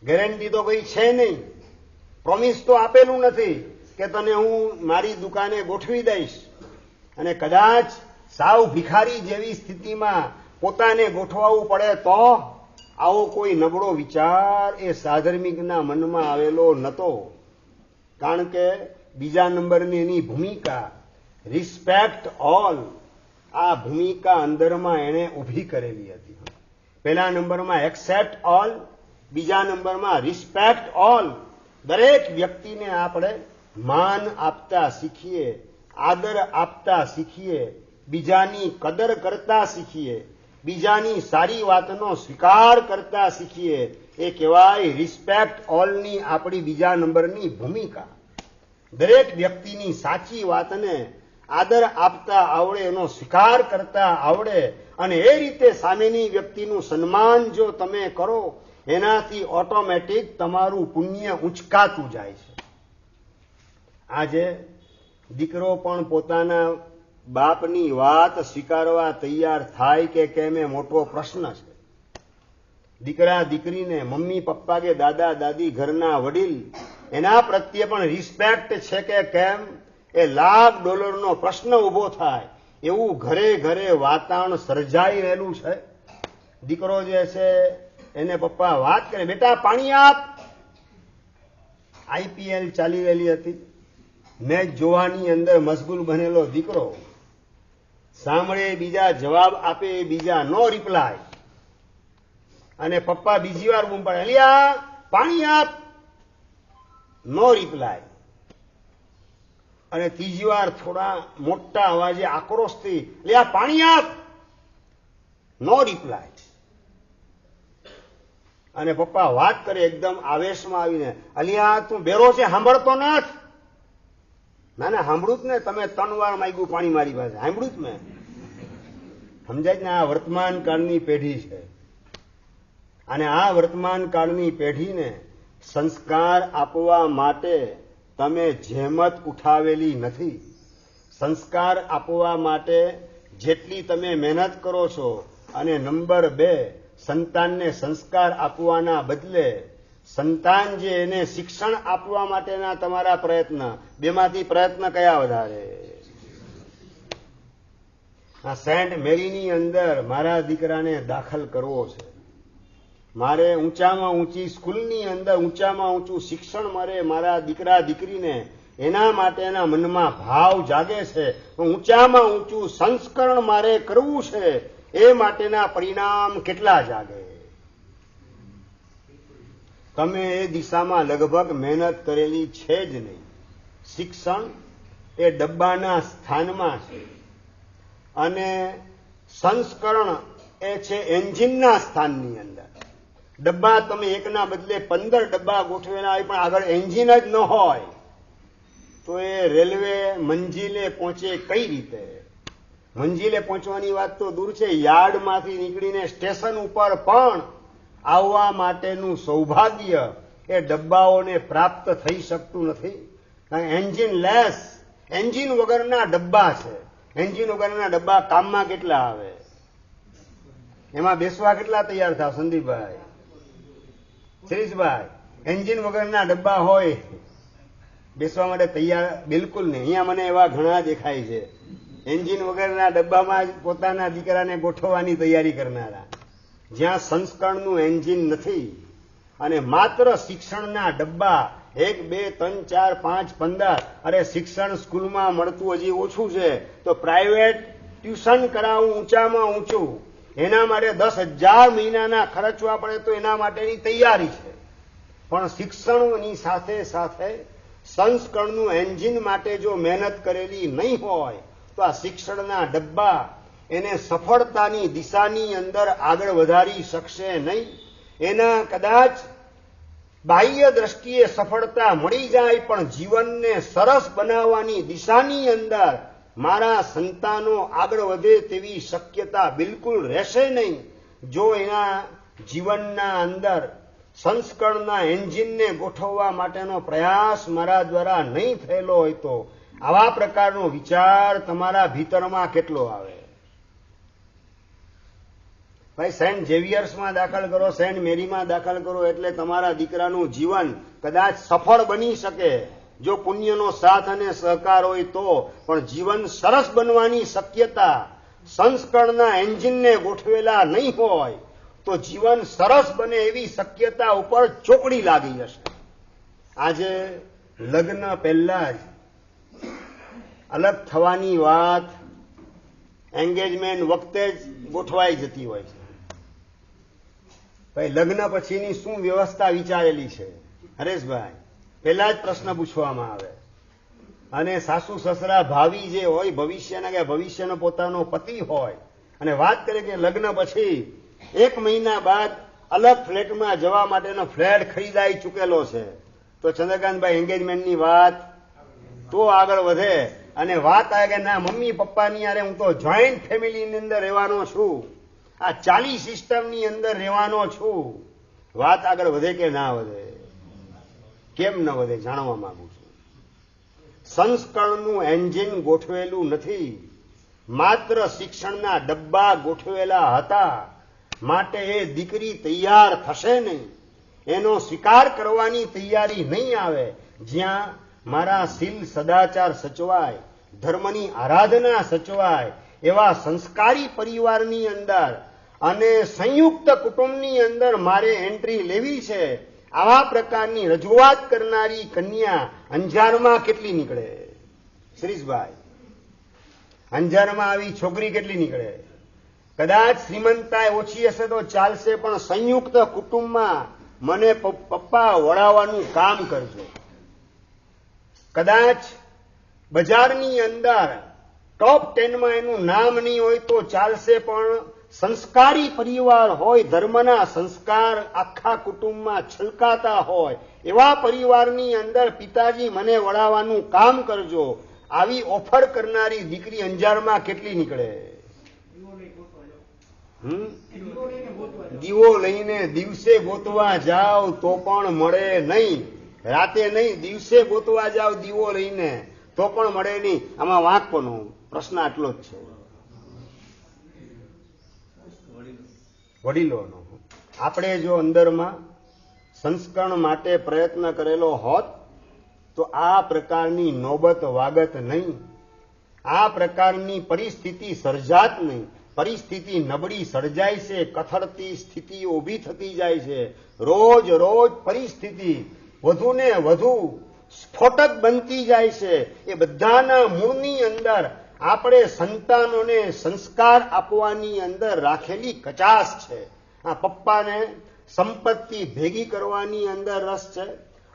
ગેરંટી તો કઈ છે નહીં, પ્રોમિસ તો આપેલું નથી કે તને હું મારી દુકાને ગોઠવી દઈશ. અને કદાચ સાવ ભિખારી જેવી સ્થિતિમાં પોતાને ગોઠવાવું પડે તો? આવો કોઈ નબળો વિચાર એ સાધર્મિકના મનમાં આવેલો નહોતો. કારણ કે બીજા નંબરની એની ભૂમિકા, રિસ્પેક્ટ ઓલ, આ ભૂમિકા અંદરમાં એણે ઊભી કરેલી હતી. પહેલા નંબરમાં એક્સેપ્ટ ઓલ, બીજા નંબરમાં રિસ્પેક્ટ ઓલ. દરેક વ્યક્તિને આપણે માન આપતા શીખીએ, આદર આપતા શીખીએ, બીજાની કદર કરતા શીખીએ, બીજાની સારી વાતનો સ્વીકાર કરતા શીખીએ. એ કહેવાય રિસ્પેક્ટ ઓલની આપણી બીજા નંબરની ભૂમિકા. દરેક વ્યક્તિની સાચી વાતને આદર આપતા આવડે, એનો સ્વીકાર કરતા આવડે, અને એ રીતે સામેની વ્યક્તિનું સન્માન જો તમે કરો, એનાથી ઓટોમેટિક તમારું પુણ્ય ઉંચકાતું જાય છે. આજે દીકરો પણ પોતાના બાપની વાત સ્વીકારવા તૈયાર થાય કે કેમ એ મોટો પ્રશ્ન છે. દીકરા દીકરીને મમ્મી પપ્પા કે દાદા દાદી, ઘરના વડીલ, એના પ્રત્યે પણ રિસ્પેક્ટ છે કે કેમ, એ $1,00,000નો પ્રશ્ન ઉભો થાય એવું ઘરે ઘરે વાતાવરણ સર્જાઈ રહેલું છે. દીકરો જે છે એને પપ્પા વાત કરે, બેટા પાણી આપ. IPL ચાલી રહેલી હતી, મેચ જોવાની અંદર મશગુલ બનેલો દીકરો સાંભળે બીજા, જવાબ આપે બીજા, નો રિપ્લાય. અને પપ્પા બીજી વાર બૂમ પાડે, અલિયા પાણી આપ, નો રિપ્લાય. અને ત્રીજી વાર થોડા મોટા અવાજે આક્રોશથી, અલિયા પાણી આપ, નો રિપ્લાય. અને પપ્પા વાત કરે એકદમ આવેશમાં આવીને, અલિયા તું બેરો છે, સાંભળતો નથી? ના ના, સાંભળું જ ને, તમે 3 વાર માંગ્યું પાણી મારી પાસે, સાંભળું જ મેં. સમજાય ને? આ વર્તમાન કાળની પેઢી છે. અને આ વર્તમાન કાળની પેઢીને સંસ્કાર આપવા માટે તમે જહેમત ઉઠાવેલી નથી. સંસ્કાર આપવા માટે જેટલી તમે મહેનત કરો છો, અને નંબર 2, સંતાનને સંસ્કાર આપવાના બદલે સંતાન જે એને શિક્ષણ આપવા માટેના તમારા પ્રયત્ન, બેમાંથી પ્રયત્ન કયા વધારે? આ સેન્ટ મેરીની અંદર મારા દીકરાને દાખલ કરવો છે, મારે ઊંચામાં ઊંચી સ્કૂલની અંદર ઊંચામાં ઊંચું શિક્ષણ મળે મારા દીકરા દીકરીને, એના માટેના મનમાં ભાવ જાગે છે. ઊંચામાં ઊંચું સંસ્કરણ મારે કરવું છે, એ માટેના પરિણામ કેટલા જાગે? તમે એ દિશામાં લગભગ મહેનત કરેલી છે જ નહીં. શિક્ષણ એ ડબ્બાના સ્થાનમાં છે, અને સંસ્કરણ એ છે એન્જિનના સ્થાનની અંદર. ડબ્બા તમે એકના બદલે 15 ડબ્બા ગોઠવેલા હોય, પણ આગળ એન્જિન જ ન હોય તો એ રેલવે મંજિલે પહોંચે કઈ રીતે? મંજિલે પહોંચવાની વાત તો દૂર છે, યાર્ડમાંથી નીકળીને સ્ટેશન ઉપર પણ આવવા માટેનું સૌભાગ્ય એ ડબ્બાઓને પ્રાપ્ત થઈ શકતું નથી. કારણ એન્જિન લેસ, એન્જિન વગરના ડબ્બા છે. એન્જિન વગરના ડબ્બા કામમાં કેટલા આવે? એમાં બેસવા કેટલા તૈયાર થાવ? સંદીપભાઈ, શિરીષભાઈ, એન્જિન વગરના ડબ્બા હોય બેસવા માટે તૈયાર બિલકુલ નહીં. અહીંયા મને એવા ઘણા દેખાય છે એન્જિન વગરના ડબ્બામાં જ પોતાના દીકરાને ગોઠવવાની તૈયારી કરનારા. જ્યાં સંસ્કરણનું એન્જિન નથી અને માત્ર શિક્ષણના ડબ્બા 1, 2, 3, 4, 5, 15, અરે શિક્ષણ સ્કૂલમાં મળતું હજી ઓછું છે તો પ્રાઇવેટ ટ્યુશન કરાવવું ઊંચામાં ઊંચું, એના માટે 10,000 મહિનાના ખર્ચવા પડે તો એના માટેની તૈયારી છે. પણ શિક્ષણની સાથે સાથે સંસ્કરણનું એન્જિન માટે જો મહેનત કરેલી નહીં હોય તો આ શિક્ષણના ડબ્બા એને સફળતાની દિશાની અંદર આગળ વધારી શકશે નહીં. એના કદાચ બાહ્ય દ્રષ્ટિએ સફળતા મળી જાય, પણ જીવનને સરસ બનાવવાની દિશાની અંદર મારા સંતાનો આગળ વધે તેવી શક્યતા બિલકુલ રહેશે નહીં. જો એના જીવનના અંદર સંસ્કરણના એન્જિનને ગોઠવવા માટેનો પ્રયાસ મારા દ્વારા નહીં થયેલો હોય તો આવા પ્રકારનો વિચાર તમારા ભીતરમાં કેટલો આવે? ભાઈ, સેન્ટ ઝેવિયર્સમાં દાખલ કરો, સેન્ટ મેરીમાં દાખલ કરો એટલે તમારા દીકરાનું જીવન કદાચ સફળ બની શકે જો પુણ્યનો સાથ અને સહકાર હોય તો, પણ જીવન સરસ બનવાની શક્યતા સંસ્કરણના એન્જિનને ગોઠવેલા નહીં હોય તો જીવન સરસ બને એવી શક્યતા ઉપર ચોકડી લાગી જશે. આજે લગ્ન પહેલા જ અલગ થવાની વાત એન્ગેજમેન્ટ વખતે જ ગોઠવાઈ જતી હોય છે. ભાઈ, લગ્ન પછીની શું વ્યવસ્થા વિચારેલી છે? હરેશભાઈ, પહેલા જ પ્રશ્ન પૂછવામાં આવે. અને સાસુ સસરા ભાવી જે હોય, ભવિષ્યના કે ભવિષ્યનો પોતાનો પતિ હોય, અને વાત કરે કે લગ્ન પછી 1 મહિના બાદ અલગ ફ્લેટમાં જવા માટેનો ફ્લેટ ખરીદાઈ ચૂકેલો છે, તો ચંદ્રકાંતભાઈ એન્ગેજમેન્ટની વાત તો આગળ વધે. અને વાત આવે કે ના, મમ્મી પપ્પાની યારે હું તો જોઈન્ટ ફેમિલીની અંદર રહેવાનો છું, આ 40 સિસ્ટમની અંદર રહેવાનો છું, વાત આગળ વધે કે ના વધે? કેમ ન વધે? જાણવા માંગુ છું. સંસ્કરણનું એન્જિન ગોઠવેલું નથી, માત્ર શિક્ષણના ડબ્બા ગોઠવેલા હતા માટે એ દીકરી તૈયાર થશે નહીં, એનો સ્વીકાર કરવાની તૈયારી નહીં આવે. જ્યાં મારા શીલ સદાચાર સચવાય, ધર્મની આરાધના સચવાય એવા સંસ્કારી પરિવારની અંદર અને સંયુક્ત કુટુંબની અંદર મારે એન્ટ્રી લેવી છે, આવા પ્રકારની રજૂઆત કરનારી કન્યા અંજારમાં કેટલી નીકળે? શ્રીષભાઈ, અંજારમાં આવી છોકરી કેટલી નીકળે? કદાચ શ્રીમંતાઈ ઓછી હશે તો ચાલશે, પણ સંયુક્ત કુટુંબમાં મને પપ્પા વળાવવાનું કામ કરજો. કદાચ બજારની અંદર ટોપ 10માં એનું નામ નહીં હોય તો ચાલશે, પણ સંસ્કારી પરિવાર હોય, ધર્મના સંસ્કાર આખા કુટુંબમાં છલકાતા હોય એવા પરિવારની અંદર પિતાજી મને વળાવવાનું કામ કરજો, આવી ઓફર કરનારી દીકરી અંજારમાં કેટલી નીકળે? દીવો લઈને દિવસે ગોતવા જાવ તો પણ મળે નહીં. રાતે નહીં, દિવસે ગોતવા જાવ દીવો લઈને તો પણ મળે નહીં. આમાં વાંક પણ પ્રશ્ન આટલો જ છે, વડીલોનો. આપણે જો અંદરમાં સંસ્કરણ માટે પ્રયત્ન કરેલો હોત તો આ પ્રકારની નોબત વાગત નહીં, આ પ્રકારની પરિસ્થિતિ સર્જાત નહીં. પરિસ્થિતિ નબળી સર્જાય છે, કથળતી સ્થિતિઓ ઊભી થતી જાય છે. રોજ રોજ પરિસ્થિતિ વધુ ને વધુ સ્ફોટક બનતી જાય છે. એ બધાના મૂળની અંદર આપણે સંતાનોને સંસ્કાર આપવાની અંદર રાખેલી કચાશ છે. આ પપ્પાને સંપત્તિ ભેગી કરવાની અંદર રસ છે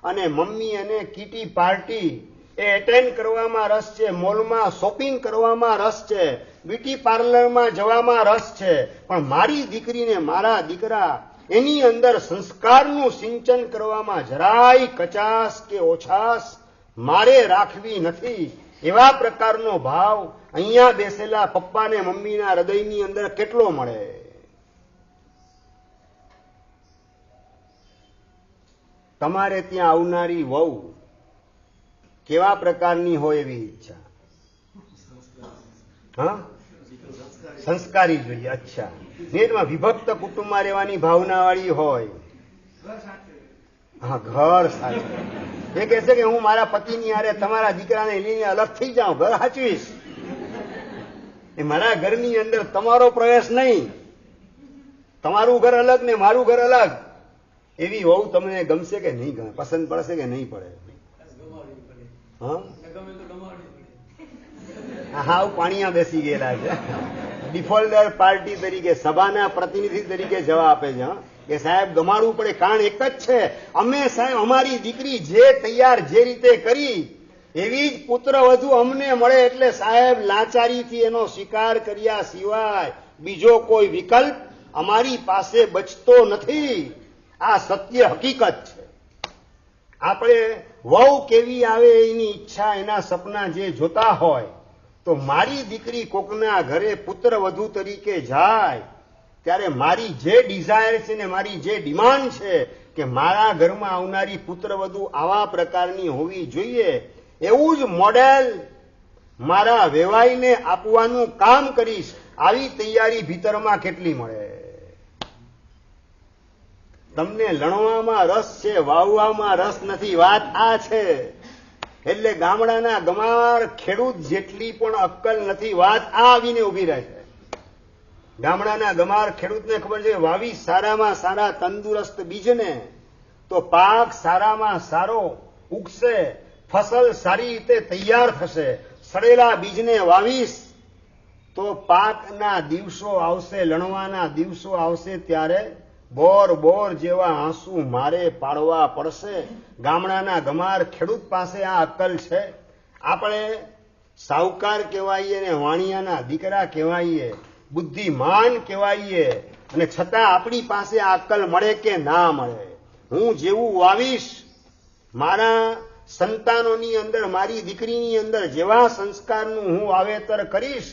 અને મમ્મી અને કીટી પાર્ટી એ એટેન્ડ કરવામાં રસ છે, મોલમાં શોપિંગ કરવામાં રસ છે, બ્યુટી પાર્લરમાં જવામાં રસ છે. પણ મારી દીકરીને મારા દીકરા એની અંદર સંસ્કારનું સિંચન કરવામાં જરાય કચાશ કે ઓછાશ મારે રાખવી નથી. એવા પ્રકારનો ભાવ અહીંયા બેસેલા પપ્પા ને મમ્મીના હૃદયની અંદર કેટલો મળે? તમારે ત્યાં આવનારી વહુ કેવા પ્રકારની હોય એવી ઈચ્છા? હા, સંસ્કારી જોઈએ. અચ્છા, એમાં વિભક્ત કુટુંબમાં રહેવાની ભાવના વાળી હોય. હા, ઘર સાથે. એ કહે છે કે હું મારા પતિની હારે તમારા દીકરાને લઈને અલગ થઈ જાઉં, ઘર સાચવીશ. એ મારા ઘરની અંદર તમારો પ્રવેશ નહીં, તમારું ઘર અલગ ને મારું ઘર અલગ. એવી વહુ તમને ગમશે કે નહીં ગમે? પસંદ પડશે કે નહીં પડે? હા, પાણીયા બેસી ગયેલા છે. ડિફોલ્ટર પાર્ટી તરીકે, સભાના પ્રતિનિધિ તરીકે જવાબ આપે છે કે સાહેબ ગમાડવું પડે, કારણ એક જ છે, અમે સાહેબ અમારી દીકરી જે તૈયાર જે રીતે કરી એવી જ પુત્ર વધુ અમને મળે એટલે સાહેબ લાચારીથી એનો સ્વીકાર કર્યા સિવાય બીજો કોઈ વિકલ્પ અમારી પાસે બચતો નથી. આ સત્ય હકીકત છે. આપણે વહુ કેવી આવે એની ઈચ્છા, એના સપના જે જોતા હોય તો મારી દીકરી કોકના ઘરે પુત્ર વધુ તરીકે જાય ત્યારે મારી જે ડિઝાયર છે ને મારી જે ડિમાન્ડ છે કે મારા ઘરમાં આવનારી પુત્ર વધુ આવા પ્રકારની હોવી જોઈએ, એવું જ મોડેલ મારા વેવાઈને આપવાનું કામ કરીશ. આવી તૈયારી ભીતરમાં કેટલી મળે? તમને લણવામાં રસ છે, વાવવામાં રસ નથી. વાત આ છે. એટલે ગામડાના ગમાર ખેડૂત જેટલી પણ અક્કલ નથી. વાત આ આવીને ઉભી રહે છે. ગામડાના ગમાર ખેડૂતને ખબર છે વાવી સારામાં સારા તંદુરસ્ત બીજને તો પાક સારામાં સારો ઉગશે, ફસલ સારી રીતે તૈયાર થશે. સડેલા બીજને વાવીશ તો પાકના દિવસો આવશે, લણવાના દિવસો આવશે ત્યારે બોર બોર જેવા આંસુ મારે પાડવા પડશે. ગામડાના ગમાર ખેડૂત પાસે આ અક્કલ છે. આપણે સાહુકાર કહેવાઈએ ને વાણિયાના દીકરા કહેવાઈએ, બુદ્ધિમાન કહેવાઈએ, અને છતાં આપણી પાસે આ અક્કલ મળે કે ના મળે? હું જેવું વાવીશ મારા સંતાનોની અંદર, મારી દીકરીની અંદર જેવા સંસ્કારનું હું વાવેતર કરીશ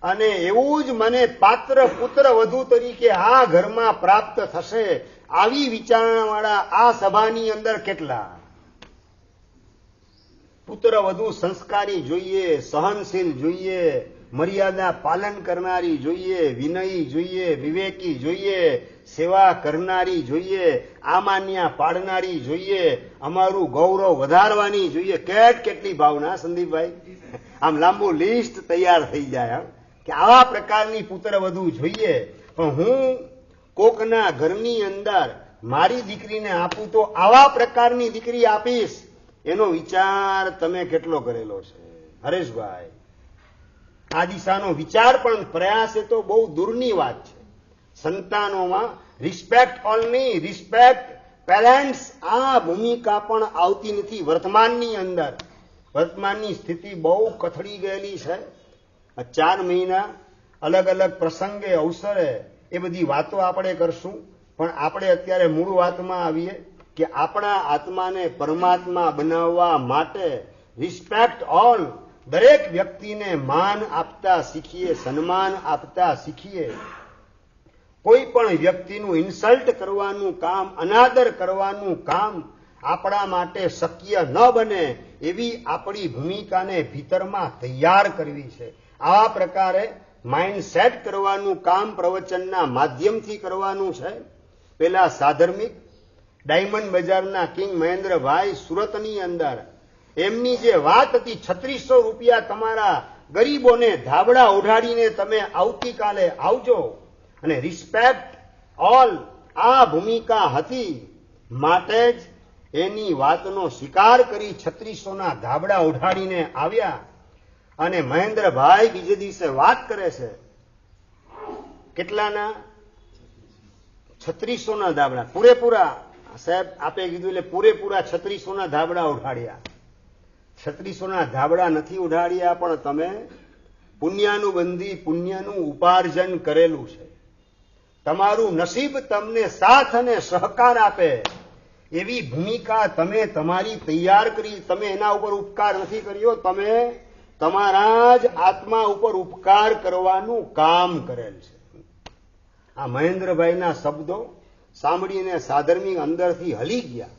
અને એવું જ મને પાત્ર પુત્ર વધુ તરીકે આ ઘરમાં પ્રાપ્ત થશે. આવી વિચારણાવાળા આ સભાની અંદર કેટલા? પુત્ર વધુ સંસ્કારી જોઈએ, સહનશીલ જોઈએ, મર્યાદા પાલન કરનારી જોઈએ, વિનયી જોઈએ, વિવેકી જોઈએ, સેવા કરનારી જોઈએ, આમાન્યા પાડનારી જોઈએ, અમારું ગૌરવ વધારવાની જોઈએ. કેટલી ભાવના સંદીપભાઈ! આમ લાંબુ લિસ્ટ તૈયાર થઈ જાય કે આવા પ્રકારની પુત્ર વધુ જોઈએ. પણ હું કોકના ઘરની અંદર મારી દીકરીને આપું તો આવા પ્રકારની દીકરી આપીશ, એનો વિચાર તમે કેટલો કરેલો છે હરેશભાઈ? આ દિશાનો વિચાર પણ પ્રયાસ એ તો બહુ દૂરની વાત છે. સંતાનોમાં રિસ્પેક્ટ ઓલની, રિસ્પેક્ટ પેરેન્ટ્સ, આ ભૂમિકા પણ આવતી નથી વર્તમાનની અંદર. વર્તમાનની સ્થિતિ બહુ કથળી ગયેલી છે. 4 મહિના અલગ અલગ પ્રસંગે અવસરે એ બધી વાતો આપણે કરશું, પણ આપણે અત્યારે મૂળ વાતમાં આવીએ કે આપણા આત્માને પરમાત્મા બનાવવા માટે રિસ્પેક્ટ ઓલ, દરેક વ્યક્તિને માન આપતા શીખીએ, સન્માન આપતા શીખીએ. કોઈ પણ વ્યક્તિનું ઇન્સલ્ટ કરવાનું કામ, અનાદર કરવાનું કામ આપણા માટે શક્ય ન બને એવી આપણી ભૂમિકાને ભીતરમાં તૈયાર કરવી છે. આવા પ્રકારે માઇન્ડ સેટ કરવાનું કામ પ્રવચનના માધ્યમથી કરવાનું છે. પેલા સાધર્મિક ડાયમંડ બજારના કિંગ મહેન્દ્રભાઈ સુરતની અંદર એમની જે વાત હતી, 3600 રૂપિયા તમારા ગરીબોને ધાબળા ઓઢાડીને તમે આવતીકાલે આવજો અને રિસ્પેક્ટ ઓલ, આ ભૂમિકા હતી માટે જ એની વાતનો સ્વીકાર કરી 3600ના ધાબળા ઓઢાડીને આવ્યા. અને મહેન્દ્રભાઈ બીજે દિવસે વાત કરે છે, કેટલાના? 3600ના ધાબળા પૂરેપૂરા. સાહેબ આપે કીધું એટલે પૂરેપૂરા 3600ના ધાબળા ઉઠાડ્યા. 3600ના ધાબળા નથી ઉઠાડ્યા, પણ તમે પુણ્યાનું બંધી પુણ્યનું ઉપાર્જન કરેલું છે. તમારું નસીબ તમને સાથ અને સહકાર આપે એવી ભૂમિકા તમે તમારી તૈયાર કરી. તમે એના ઉપર ઉપકાર નથી કર્યો, તમે તમારા જ આત્મા ઉપર ઉપકાર કરવાનું કામ કરેલ છે. આ મહેન્દ્રભાઈના શબ્દો સાંભળીને સાધર્મિક અંદરથી હલી ગયા.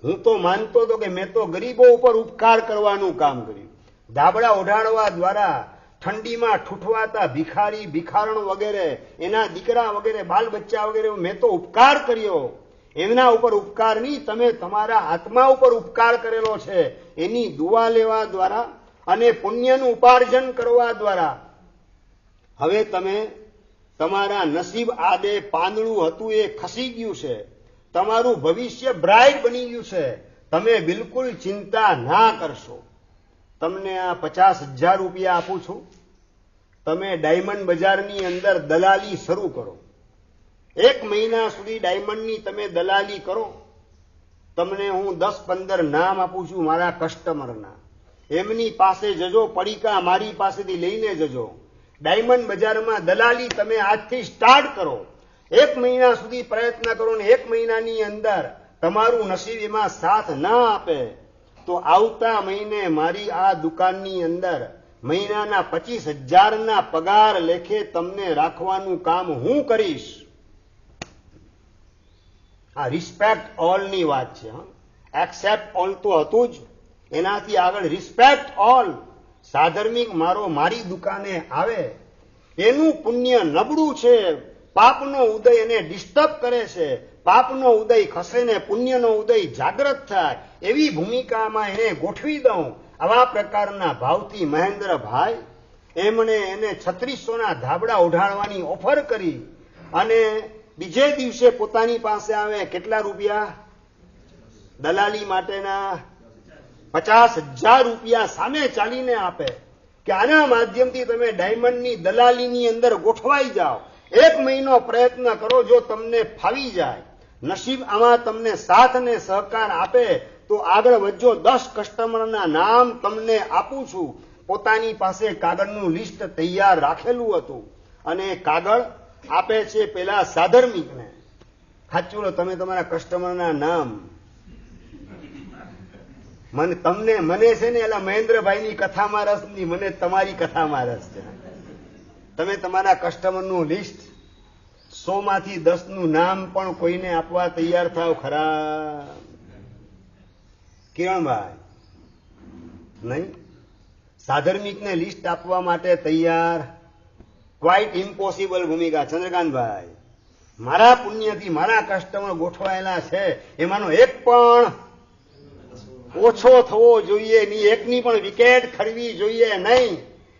હું તો માનતો હતો કે મેં તો ગરીબો ઉપર ઉપકાર કરવાનું કામ કર્યું. ધાબળા ઓઢાડવા દ્વારા ઠંડીમાં ઠૂઠવાતા ભિખારી, ભિખારણ વગેરે, એના દીકરા વગેરે, બાલ બચ્ચા વગેરે મેં તો ઉપકાર કર્યો. એમના ઉપર ઉપકાર નહીં, તમે તમારા આત્મા ઉપર ઉપકાર કરેલો છે. એની દુઆ લેવા દ્વારા અને પુણ્યનું ઉપાર્જન કરવા દ્વારા હવે તમે તમારા નસીબ આદે પાંદડું હતું એ ખસી ગયું છે. તમારું ભવિષ્ય બ્રાઇટ બની ગયું છે. તમે બિલકુલ ચિંતા ના કરશો. તમને આ 50,000 રૂપિયા આપું છું. તમે ડાયમંડ બજારની અંદર દલાલી શરૂ કરો. 1 મહિના સુધી ડાયમંડની તમે દલાલી કરો. તમને હું 10-15 નામ આપું છું મારા કસ્ટમરના. એમની પાસે જજો, પડીકા મારી પાસેથી લઈને જજો. ડાયમંડ બજારમાં દલાલી તમે આજથી સ્ટાર્ટ કરો. 1 મહિના સુધી પ્રયત્ન કરો ને 1 મહિનાની અંદર તમારું નસીબ એમાં સાથ ના આપે તો આવતા મહિને મારી આ દુકાનની અંદર મહિનાના 25,000ના પગાર લેખે તમને રાખવાનું કામ હું કરીશ. આ રિસ્પેક્ટ ઓલની વાત છે. એક્સેપ્ટ ઓલ તો હતું જ, એનાથી આગળ રિસ્પેક્ટ ઓલ. સાધર્મિક મારી દુકાને આવે એનું પુણ્ય નબળું છે. પાપનો ઉદય એને ડિસ્ટર્બ કરે છે. પાપનો ઉદય ખસે ને પુણ્યનો ઉદય જાગ્રત થાય એવી ભૂમિકામાં એને ગોઠવી દઉં. આવા પ્રકારના ભાવથી મહેન્દ્રભાઈ એમણે એને 3600ના ધાબળા ઉઢાડવાની ઓફર કરી અને બીજે દિવસે પોતાની પાસે આવે કેટલા રૂપિયા? દલાલી માટેના 50,000 રૂપિયા સામે ચાલીને આપે કે આના માધ્યમથી તમે ડાયમંડની દલાલીની અંદર ગોઠવાઈ જાઓ. 1 મહિનો પ્રયત્ન કરો, જો તમને ફાવી જાય, નસીબ આમાં તમને સાથ અને સહકાર આપે તો આગળ વધજો. 10 કસ્ટમરના નામ તમને આપું છું. પોતાની પાસે કાગળનું લિસ્ટ તૈયાર રાખેલું હતું અને કાગળ આપે છે પેલા સાધર્મિકને. સાચું, તમે તમારા કસ્ટમરના નામ મને છે ને એલા મહેન્દ્રભાઈની કથામાં રસ નહીં, મને તમારી કથામાં રસ છે. તમે તમારા કસ્ટમરનું લિસ્ટ 100માંથી 10નું નામ પણ કોઈને આપવા તૈયાર થાવ ખરા? કિરણભાઈ નહીં? સાધર્મિકને લિસ્ટ આપવા માટે તૈયાર? ક્વાઇટ ઇમ્પોસિબલ ભૂમિકા. ચંદ્રકાંતભાઈ, મારા પુણ્યથી મારા કસ્ટમર ગોઠવાયેલા છે, એમાંનો એક પણ ઓછો થવો જોઈએ નહીં, એકની પણ વિકેટ ખરવી જોઈએ નહીં.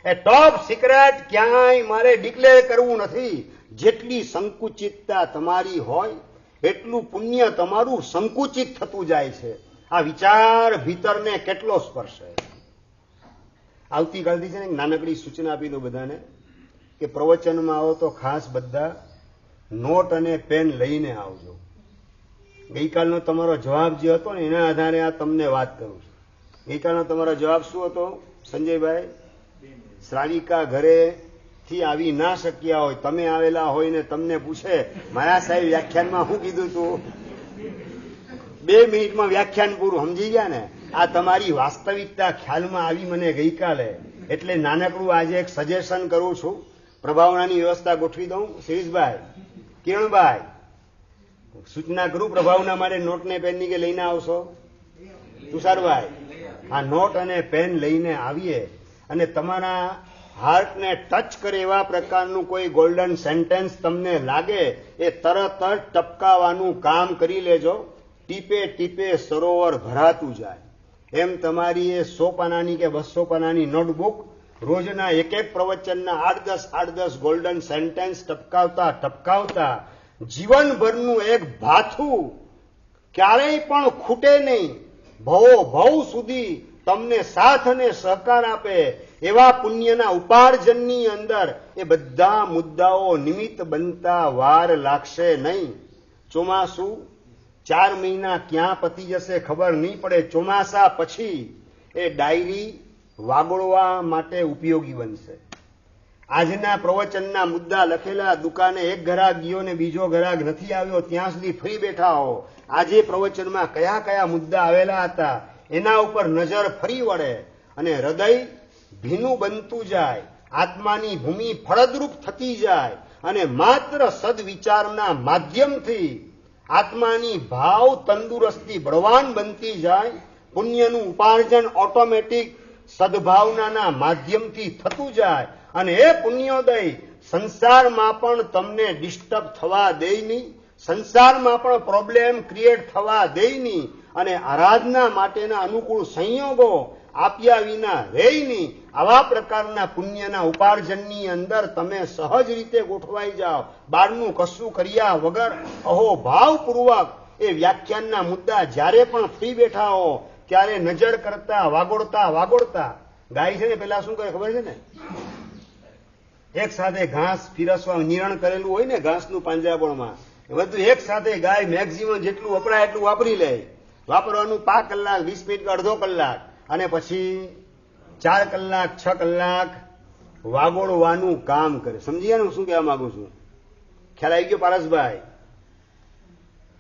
એ ટોપ સિક્રેટ ક્યાંય મારે ડિક્લેર કરવું નથી. જેટલી સંકુચિતતા તમારી હોય એટલું પુણ્ય તમારું સંકુચિત થતું જાય છે. આ વિચાર ભીતરને કેટલો સ્પર્શે. આવતીકાલથી છે ને નાનકડી સૂચના આપી દો બધાને કે પ્રવચનમાં આવો તો ખાસ બધા નોટ અને પેન લઈને આવજો. ગઈકાલનો તમારો જવાબ જે હતો ને એના આધારે આ તમને વાત કરું છું. ગઈકાલનો તમારો જવાબ શું હતો સંજયભાઈ? શ્રાવિકા ઘરેથી આવી ના શક્યા હોય, તમે આવેલા હોય ને તમને પૂછે મારા સાહેબ વ્યાખ્યાનમાં શું કીધું તું? 2 મિનિટમાં વ્યાખ્યાન પૂરું. સમજી ગયા ને? આ તમારી વાસ્તવિકતા ખ્યાલમાં આવી મને ગઈકાલે. એટલે નાનકડું આજે એક સજેશન કરું છું. પ્રભાવનાની વ્યવસ્થા ગોઠવી દઉં. શિરીષભાઈ, કિરણભાઈ, સૂચના કરું પ્રભાવના માટે નોટ ને પેન ની કે લઈને આવશો? તુષારભાઈ, આ નોટ અને પેન લઈને આવીએ અને તમારા હાર્ટને ટચ કરે એવા પ્રકારનું કોઈ ગોલ્ડન સેન્ટેન્સ તમને લાગે એ તરત જ ટપકાવવાનું કામ કરી લેજો. ટીપે ટીપે સરોવર ભરાતું જાય એમ તમારી એ 100 પાનાની કે 200 પાનાની નોટબુક રોજના એક એક પ્રવચનના 8-10 ગોલ્ડન સેન્ટેન્સ ટપકાવતા ટપકાવતા જીવનભરનું એક ભાથું ક્યારેય પણ ખૂટે નહીં, ભવ સુધી તમને સાથ અને સહકાર આપે એવા પુણ્યના ઉપાર્જનની અંદર એ બધા મુદ્દાઓ નિમિત્ત બનતા વાર લાગશે નહીં. ચોમાસું 4 મહિના ક્યાં પતી જશે ખબર નહીં પડે. ચોમાસા પછી એ ડાયરી વાગોળવા માટે ઉપયોગી બનશે. આજના પ્રવચનના મુદ્દા લખેલા, દુકાને એક ગ્રાહક ગયો ને બીજો ગ્રાહક નથી આવ્યો ત્યાં સુધી ફ્રી બેઠા હો. આજે પ્રવચનમાં કયા કયા મુદ્દા આવેલા હતા એના ઉપર નજર ફરી વળે અને હૃદય ભીનું બનતું જાય, આત્માની ભૂમિ ફળદ્રુપ થતી જાય અને માત્ર સદવિચારના માધ્યમથી આત્માની ભાવ તંદુરસ્તી બળવાન બનતી જાય. પુણ્યનું ઉપાર્જન ઓટોમેટિક સદભાવનાના માધ્યમથી થતું જાય અને એ પુણ્યોદય સંસારમાં પણ તમને ડિસ્ટર્બ થવા દે નહીં, સંસારમાં પણ પ્રોબ્લેમ ક્રિએટ થવા દે નહીં અને આરાધના માટેના અનુકૂળ સંયોગો આપ્યા વિના રહે નહીં. આવા પ્રકારના પુણ્યના ઉપાર્જનની અંદર તમે સહજ રીતે ગોઠવાઈ જાઓ. બહારનું કશું કર્યા વગર અહોભાવપૂર્વક એ વ્યાખ્યાનના મુદ્દા જ્યારે પણ ફ્રી બેઠા હો ત્યારે નજર કરતા વાગોળતા ગાય છે ને પેલા શું કરે ખબર છે ને, એક સાથે ઘાસ પીરસવા નિરણ કરેલું હોય ને ઘાસનું પાંજરાપોળમાં, બધું એક સાથે ગાય મેક્સિમમ જેટલું વપરાય એટલું વાપરી લે. વાપરવાનું 5 કલાક 20 મિનિટ કે અડધો કલાક અને પછી 4 કલાક 6 કલાક વાગોળવાનું કામ કરે. સમજી ગયા ને હું શું કહેવા માંગુ છું? ખ્યાલ આવી ગયો પારસભાઈ?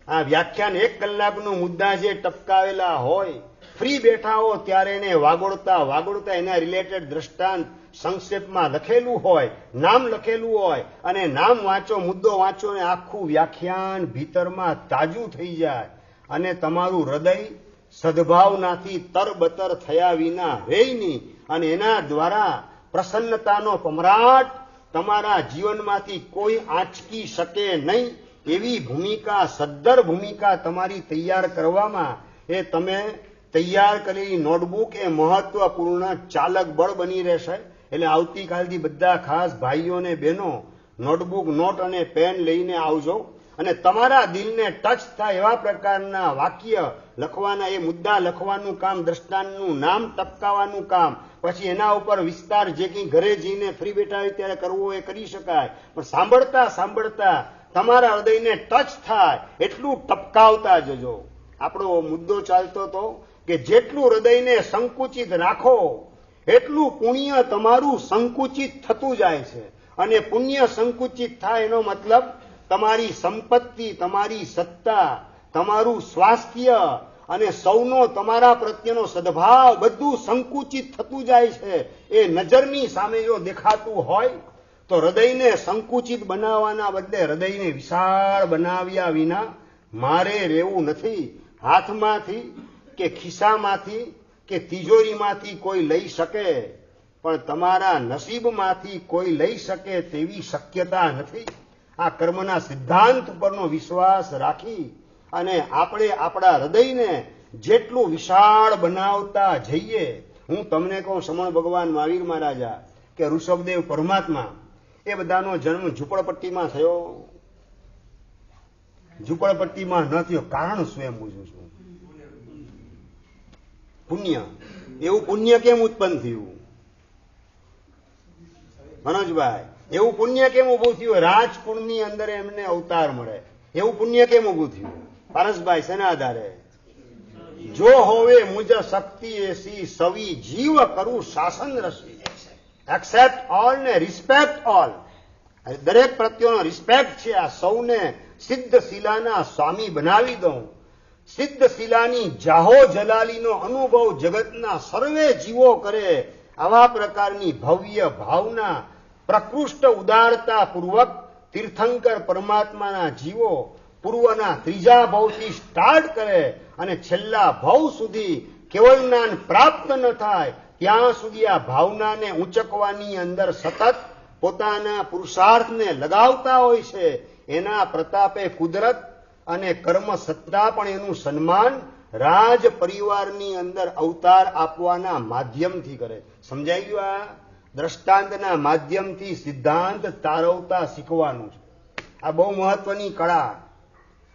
આ વ્યાખ્યાન 1 કલાકનું મુદ્દા જે ટપકાવેલા હોય, ફ્રી બેઠા હો ત્યારે એને વાગોળતા એના રિલેટેડ દ્રષ્ટાંત સંક્ષેપમાં લખેલું હોય, નામ લખેલું હોય અને નામ વાંચો, મુદ્દો વાંચો ને આખું વ્યાખ્યાન ભીતરમાં તાજું થઈ જાય અને તમારું હૃદય સદભાવનાથી તરબતર થયા વિના રહે નહીં અને એના દ્વારા પ્રસન્નતાનો પમરાટ તમારા જીવનમાંથી કોઈ આંચકી શકે નહીં એવી ભૂમિકા, સદ્ધર ભૂમિકા તમારી તૈયાર કરવામાં એ તમે તૈયાર કરેલી નોટબુક એ મહત્વપૂર્ણ ચાલક બળ બની રહેશે. એટલે આવતીકાલથી બધા ખાસ ભાઈઓ અને બહેનો નોટબુક, નોટ અને પેન લઈને આવજો અને તમારા દિલને ટચ થાય એવા પ્રકારના વાક્ય લખવાના, એ મુદ્દા લખવાનું કામ, દ્રષ્ટાંતનું નામ ટપકાવવાનું કામ, પછી એના ઉપર વિસ્તાર જે કંઈ ઘરે જઈને ફ્રી બેઠા હોય ત્યારે કરવો એ કરી શકાય, પણ સાંભળતા તમારા હૃદયને ટચ થાય એટલું ટપકાવતા જજો. આપણો મુદ્દો ચાલતો હતો કે જેટલું હૃદયને સંકુચિત રાખો એટલું પુણ્ય તમારું સંકુચિત થતું જાય છે અને પુણ્ય સંકુચિત થાય એનો મતલબ તમારી સંપત્તિ, તમારી સત્તા, તમારું સ્વાસ્થ્ય અને સૌનો તમારા પ્રત્યેનો સદભાવ બધું સંકુચિત થતું જાય છે. એ નજરની સામે જો દેખાતું હોય તો હૃદયને સંકુચિત બનાવવાના બદલે હૃદયને વિશાળ બનાવ્યા વિના મારે રહેવું નથી. હાથમાંથી કે ખિસ્સામાંથી કે તિજોરીમાંથી કોઈ લઈ શકે પણ તમારા નસીબમાંથી કોઈ લઈ શકે તેવી શક્યતા નથી. આ કર્મના સિદ્ધાંત ઉપરનો વિશ્વાસ રાખી અને આપણે આપણા હૃદયને જેટલું વિશાળ બનાવતા જઈએ, હું તમને કહું, સમણ ભગવાન મહાવીર મહારાજા કે ઋષભદેવ પરમાત્મા, એ બધાનો જન્મ ઝૂંપડપટ્ટીમાં થયો? ઝૂંપડપટ્ટીમાં ન થયો. કારણ શું એમ પૂછું છું? પુણ્ય. એવું પુણ્ય કેમ ઉત્પન્ન થયું મનોજભાઈ? એવું પુણ્ય કેમ ઉભું થયું? રાજકુળની અંદર એમને અવતાર મળે, એવું પુણ્ય કેમ ઉભું થયું પારસભાઈ? શેના આધારે? જો હોવે મુજ શક્તિ એસી સવી જીવ કરું શાસન રસી. એક્સેપ્ટ ઓલ ને રિસ્પેક્ટ ઓલ. દરેક પ્રત્યેનો રિસ્પેક્ટ છે. આ સૌને સિદ્ધ શિલાના સ્વામી બનાવી દઉં. સિદ્ધ શિલાની જાહો જલાલીનો અનુભવ જગતના સર્વે જીવો કરે આવા પ્રકારની ભવ્ય ભાવના પ્રકૃષ્ટ ઉદારતા પૂર્વક તીર્થંકર પરમાત્માના જીવો પૂર્વના ત્રીજા ભવથી સ્ટાર્ટ કરે અને છેલ્લા ભવ સુધી કેવળ જ્ઞાન પ્રાપ્ત ન થાય ત્યાં સુધી આ ભાવનાને ઊંચકવાની અંદર સતત પોતાના પુરુષાર્થને લગાવતા હોય છે. એના પ્રતાપે કુદરત અને કર્મ સત્તા પણ એનું સન્માન રાજ પરિવારની અંદર અવતાર આપવાના માધ્યમથી કરે. સમજાઈ ગયું? આ દ્રષ્ટાંતના માધ્યમથી સિદ્ધાંત તારવતા શીખવાનું છે. આ બહુ મહત્વની કળા.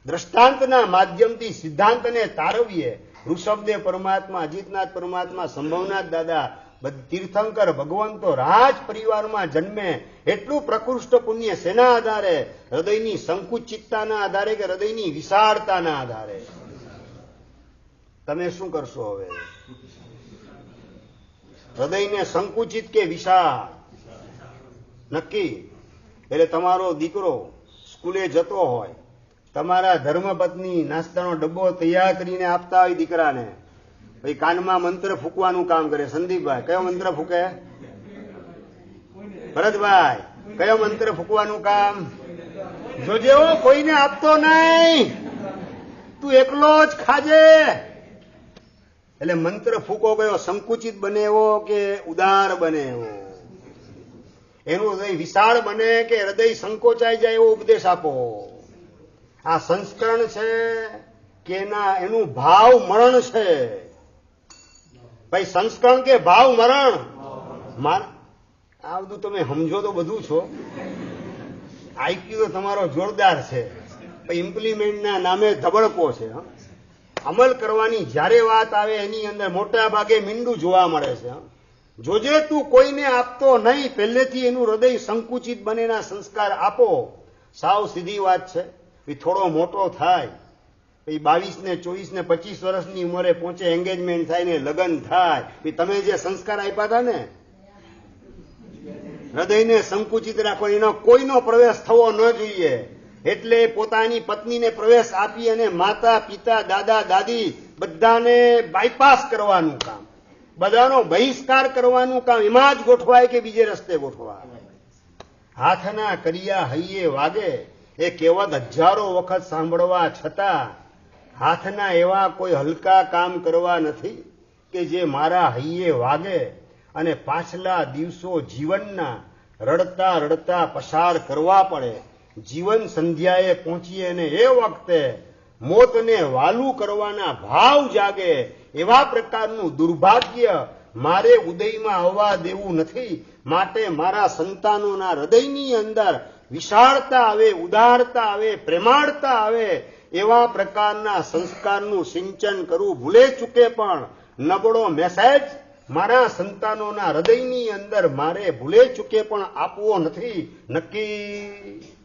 દ્રષ્ટાંતના માધ્યમથી સિદ્ધાંતને તારવીએ. ઋષભદેવ પરમાત્મા, અજીતનાથ પરમાત્મા, સંભવનાથ દાદા, તીર્થંકર ભગવંતો રાજ પરિવારમાં જન્મે. એટલું પ્રકૃષ્ટ પુણ્ય શેના આધારે? હૃદયની સંકુચિતતાના આધારે કે હૃદયની વિશાળતાના આધારે? તમે શું કરશો હવે? હૃદયને સંકુચિત કે વિશાળ? નક્કી. એટલે તમારો દીકરો સ્કૂલે જતો હોય, તમારા ધર્મપત્ની નાસ્તાનો ડબ્બો તૈયાર કરીને આપતા હોય દીકરાને, ભાઈ કાનમાં મંત્ર ફૂંકવાનું કામ કરે. સંદીપભાઈ કયો મંત્ર ફૂંકે? ભરતભાઈ કયો મંત્ર ફૂંકવાનું કામ? જોજે કોઈને આપતો નહીં, તું એકલો જ ખાજે. એટલે મંત્ર ફૂંકો ગયો સંકુચિત બને એવો કે ઉદાર બને એવો? એનું હૃદય વિશાળ બને કે હૃદય સંકોચાઈ જાય એવો ઉપદેશ આપો. આ સંસ્કરણ છે કે એનું ભાવ મરણ છે? ભાઈ સંસ્કરણ કે ભાવ મરણ? આ બધું તમે સમજો તો બધું છો. આઈક્યુ તો તમારો જોરદાર છે, ઇમ્પ્લિમેન્ટના નામે ધબડકો છે. અમલ કરવાની જ્યારે વાત આવે એની અંદર મોટા ભાગે મીંડું જોવા મળે છે. જોજે તું કોઈને આપતો નહીં, પહેલેથી એનું હૃદય સંકુચિત બનેના સંસ્કાર આપો. સાવ સીધી વાત છે. થોડો મોટો થાય, 22 ને 24 ને 25 વર્ષની ઉંમરે પહોંચે, એંગેજમેન્ટ થાય ને લગ્ન થાય, તમે જે સંસ્કાર આપ્યા હતા ને, હૃદયને સંકુચિત રાખો, એનો કોઈનો પ્રવેશ થવો ન જોઈએ. એટલે પોતાની પત્નીને પ્રવેશ આપી અને માતા પિતા દાદા દાદી બધાને બાયપાસ કરવાનું કામ, બધાનો બહિષ્કાર કરવાનું કામ એમાં જ ગોઠવાય કે બીજે રસ્તે ગોઠવાય? હાથના કરિયા હૈયે વાગે એ કહેવત હજારો વખત સાંભળવા છતાં હાથના એવા કોઈ હલકા કામ કરવા નથી કે જે મારા હૈયે વાગે અને પાછલા દિવસો જીવનના રડતા રડતા પસાર કરવા પડે. જીવન સંધ્યાએ પહોંચીએ અને એ વખતે મોતને વાલું કરવાના ભાવ જાગે, એવા પ્રકારનું દુર્ભાગ્ય મારે ઉદયમાં આવવા દેવું નથી. માટે મારા સંતાનોના હૃદયની અંદર વિશાળતા આવે, ઉદારતા આવે, પ્રેમાળતા આવે, એવા પ્રકારના સંસ્કારનું સિંચન કરવું. ભૂલે ચૂકે પણ નબળો મેસેજ મારા સંતાનોના હૃદયની અંદર મારે ભૂલે ચૂકે પણ આપવો નથી. નક્કી.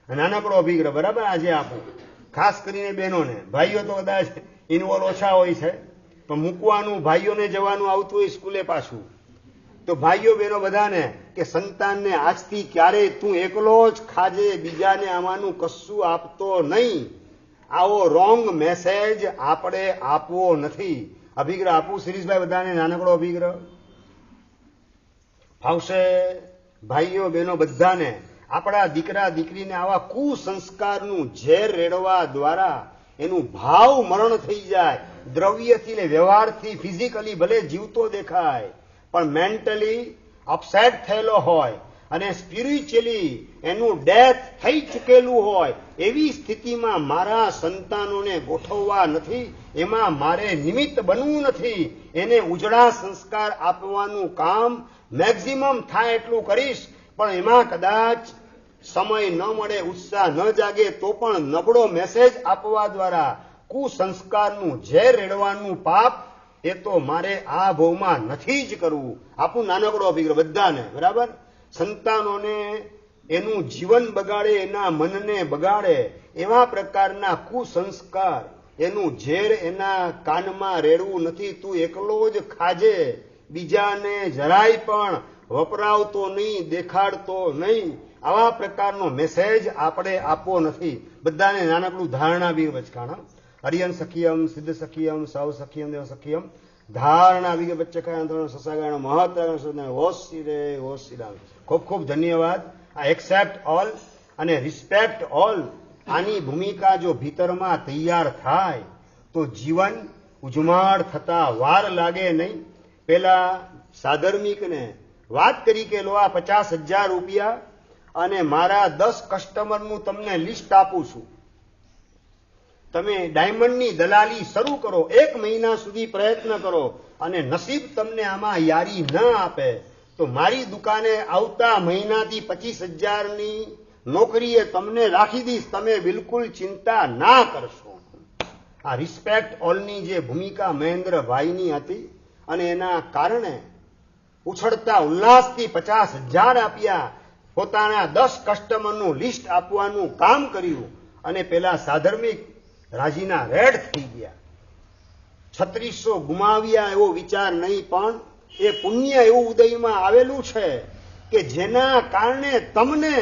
નાનકડો અભિગ્રહ બરાબર આજે આપો, ખાસ કરીને બહેનોને. ભાઈઓ તો કદાચ ઇન્વોલ્વ ઓછા હોય છે, પણ મૂકવાનું ભાઈઓને જવાનું આવતું હોય સ્કૂલે પાછું, તો ભાઈઓ બહેનો બધાને કે સંતાનને આજથી ક્યારેય તું એકલો જ ખાજે, બીજાને આમાંનું કશું આપતો નહીં. આવો રોંગ મેસેજ આપણે આપવો નથી. અભિગ્રહ આપું શિરીષભાઈ બધાને? નાનકડો અભિગ્રહ ફાવશે? ભાઈઓ બહેનો બધાને આપણા દીકરા દીકરીને આવા કુસંસ્કારનું ઝેર રેડવા દ્વારા એનું ભાવ મરણ થઈ જાય. દ્રવ્યથી ને વ્યવહારથી ફિઝિકલી ભલે જીવતો દેખાય, પણ મેન્ટલી અપસેટ થયેલો હોય અને સ્પિરિચ્યુઅલી એનું ડેથ થઈ ચૂકેલું હોય, એવી સ્થિતિમાં મારા સંતાનોને ગોઠવવા નથી, એમાં મારે નિમિત્ત બનવું નથી. એને ઉજળા સંસ્કાર આપવાનું કામ મેક્સિમમ થાય એટલું કરીશ. પણ એમાં કદાચ સમય ન મળે, ઉત્સાહ ન જાગે, તો પણ નબળો મેસેજ આપવા દ્વારા કુસંસ્કારનું ઝેર રેડવાનું પાપ એ તો મારે આ ભવમાં નથી જ કરવું. આપું નાનકડો અભિગ્રહ બધાને બરાબર? સંતાનોને એનું જીવન બગાડે, એના મનને બગાડે એવા પ્રકારના કુસંસ્કાર, એનું ઝેર એના કાનમાં રેડવું નથી. તું એકલો જ ખાજે, બીજાને જરાય પણ વપરાવતો નહીં, દેખાડતો નહીં. આવા પ્રકારનો મેસેજ આપણે આપવો નથી. બધાને નાનકડું ધારણા બી વચકાણ. હરિયન સખિયમ, સિદ્ધ સખિયમ, સૌ સખિયમ, દેવ સખિયમ. ધારણા વિગે બચ્ચે ખાયા સસાગાણ મહત્વ હોશી રે હોશી રામ. ખૂબ ખૂબ ધન્યવાદ. આ એક્સેપ્ટ ઓલ અને રિસ્પેક્ટ ઓલ, આની ભૂમિકા જો ભીતરમાં તૈયાર થાય તો જીવન ઉજમાડ થતા વાર લાગે નહીં. પેલા સાધર્મિકને વાત કરી કે લો આ 50,000 રૂપિયા અને મારા 10 કસ્ટમરનું તમને લિસ્ટ આપું છું, તમે ડાયમંડની દલાલી શરૂ કરો, 1 મહિના સુધી પ્રયત્ન કરો અને નસીબ તમને આમાં યારી ન આપે તો મારી દુકાને આવતા મહિનાથી 25,000ની નોકરીએ તમને રાખી દઈશ, તમે બિલકુલ ચિંતા ના કરશો. આ રિસ્પેક્ટ ઓલની જે ભૂમિકા મહેન્દ્રભાઈની હતી અને એના કારણે ઉછળતા ઉલ્લાસથી 50,000 આપ્યા, પોતાના 10 કસ્ટમરનું લિસ્ટ આપવાનું કામ કર્યું અને પેલા સાધર્મિક રાજીના રેડ થઈ ગયા. 3600 ગુમાવ્યા એવો વિચાર નહીં, પણ એ પુણ્ય એવું ઉદયમાં આવેલું છે કે જેના કારણે તમને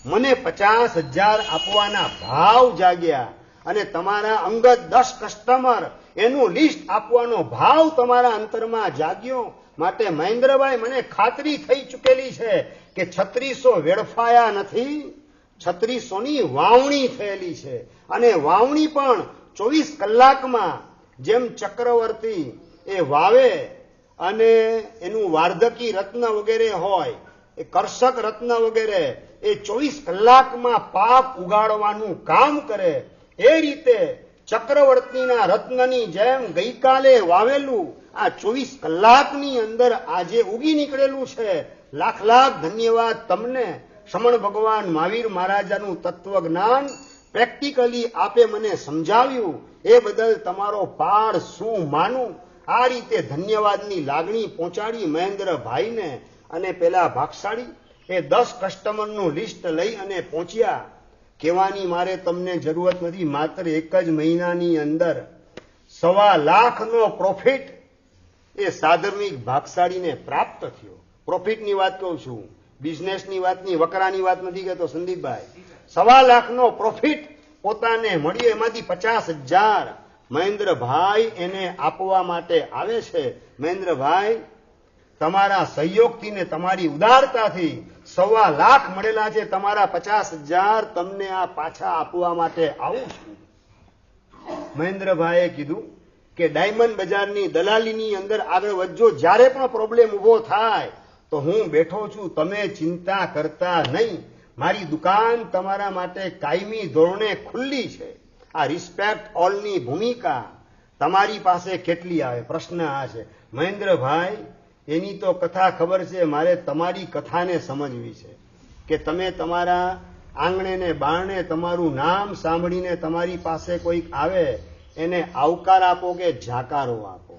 મને 50,000 આપવાના ભાવ જાગ્યા અને તમારા અંગત 10 કસ્ટમર એનું લિસ્ટ આપવાનો ભાવ તમારા અંતરમાં જાગ્યો. માટે મહેન્દ્રભાઈ, મને ખાતરી થઈ ચૂકેલી છે કે 3600 વેડફાયા નથી, 3600ની વાવણી થયેલી છે અને વાવણી પણ 24 કલાકમાં જેમ ચક્રવર્તી એ વાવે અને એનું વાર્ધકી રત્ન વગેરે હોય, એ કર્ષક રત્ન વગેરે એ 24 કલાકમાં પાક ઉગાડવાનું કામ કરે, એ રીતે ચક્રવર્તીના રત્નની જેમ ગઈકાલે વાવેલું આ 24 કલાકની અંદર આજે ઉગી નીકળેલું છે. લાખ લાખ ધન્યવાદ તમને. શ્રમણ ભગવાન મહાવીર મહારાજાનું તત્વજ્ઞાન પ્રેક્ટિકલી આપે મને સમજાવ્યું, એ બદલ તમારો પાડ શું માનું. આ રીતે ધન્યવાદની લાગણી પહોંચાડી મહેન્દ્રભાઈને. અને પેલા ભાગશાળી એ 10 કસ્ટમરનું લિસ્ટ લઈ અને પહોંચ્યા. કહેવાની મારે તમને જરૂરત નથી, માત્ર 1 જ મહિનાની અંદર 1.25 લાખનો પ્રોફિટ એ સાધર્મિક ભાગશાળીને પ્રાપ્ત થયો. પ્રોફિટની વાત કહું છું, બિઝનેસની વાતની, વકરાની વાત નથી કહેતો સંદીપભાઈ. 1.25 લાખનો પ્રોફિટ પોતાને મળ્યો, એમાંથી 50,000 મહેન્દ્રભાઈ એને આપવા માટે આવે છે. મહેન્દ્રભાઈ, તમારા સહયોગથી ને તમારી ઉદારતાથી 1.25 લાખ મળેલા છે, તમારા 50,000 તમને આ પાછા આપવા માટે આવું છું. મહેન્દ્રભાઈએ કીધું કે ડાયમંડ બજારની દલાલીની અંદર આગળ વધજો, જ્યારે પણ પ્રોબ્લેમ ઉભો થાય તો હું બેઠો છું, તમે ચિંતા કરતા નહીં, મારી દુકાન તમારા માટે કાયમી ધોરણે ખુલ્લી છે. આ રિસ્પેક્ટ ઓલની ભૂમિકા તમારી પાસે કેટલી આવે? પ્રશ્ન આ છે. મહેન્દ્રભાઈ, એની તો કથા ખબર છે, મારે તમારી કથાને સમજવી છે કે તમે તમારા આંગણે ને બારણે તમારું નામ સાંભળીને તમારી પાસે કોઈક આવે એને આવકાર આપો કે જાકારો આપો,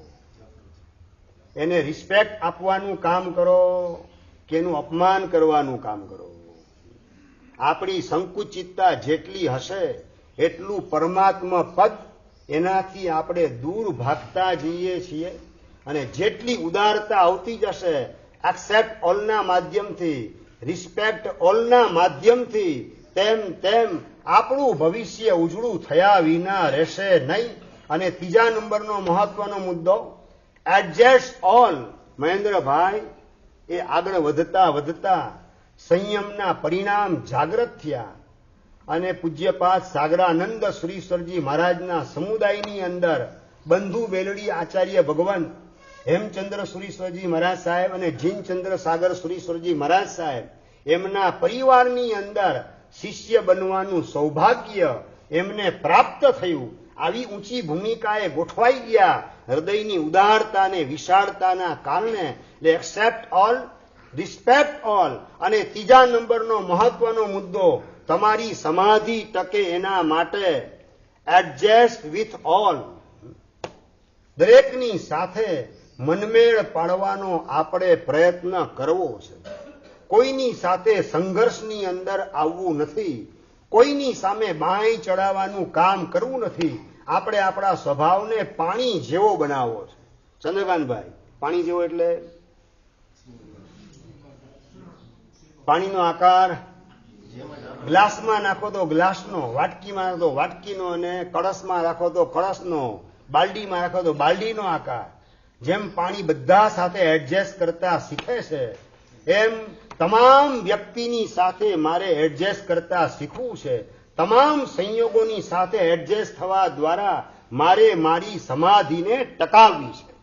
એને રિસ્પેક્ટ આપવાનું કામ કરો કે એનું અપમાન કરવાનું કામ કરો. આપણી સંકુચિતતા જેટલી હશે એટલું પરમાત્મા પદ એનાથી આપણે દૂર ભાગતા જઈએ છીએ. અને જેટલી ઉદારતા આવતી જશે એક્સેપ્ટ ઓલના માધ્યમથી, રિસ્પેક્ટ ઓલના માધ્યમથી, તેમ તેમ આપણું ભવિષ્ય ઉજળું થયા વિના રહેશે નહીં. અને 3જા નંબરનો મહત્વનો મુદ્દો એડજસ્ટ ઓલ. મહેન્દ્રભાઈ એ આગળ વધતા વધતા સંયમના પરિણામ જાગૃત થયા અને પૂજ્યપાદ સાગરાનંદ શ્રીશ્વરજી મહારાજના સમુદાયની અંદર બંધુ બેલડી આચાર્ય ભગવંત હેમચંદ્ર સુરીશ્વરજી મહારાજ સાહેબ અને જીનચંદ્ર સાગર સુરીશ્વરજી મહારાજ સાહેબ એમના પરિવારની અંદર શિષ્ય બનવાનું સૌભાગ્ય એમને પ્રાપ્ત થયું. આવી ઊંચી ભૂમિકાએ ગોઠવાઈ ગયા હૃદયની ઉદારતા અને વિશાળતાના કારણે. Accept all, respect all. અને 3જા નંબરનો મહત્વનો મુદ્દો તમારી સમાધિ ટકે એના માટે એડજસ્ટ વિથ ઓલ. દરેકની સાથે મનમેળ પાડવાનો આપણે પ્રયત્ન કરવો છે. કોઈની સાથે સંઘર્ષની અંદર આવવું નથી, કોઈની સામે બાંય ચડાવવાનું કામ કરવું નથી. આપણે આપણા સ્વભાવને પાણી જેવો બનાવવો છે. ચંદ્રકાંતભાઈ, પાણી જેવો એટલે પાણીનો આકાર ગ્લાસમાં નાખો તો ગ્લાસનો, વાટકીમાં નાખો તો વાટકીનો, અને કળશમાં રાખો તો કળશનો, બાલડીમાં રાખો તો બાલડીનો આકાર. જેમ પાણી બધા સાથે એડજસ્ટ કરતા શીખે છે, એમ તમામ વ્યક્તિની સાથે મારે એડજસ્ટ કરતા શીખવું છે. તમામ સંયોગોની સાથે એડજસ્ટ થવા દ્વારા મારે મારી સમાધિને ટકાવવી છે.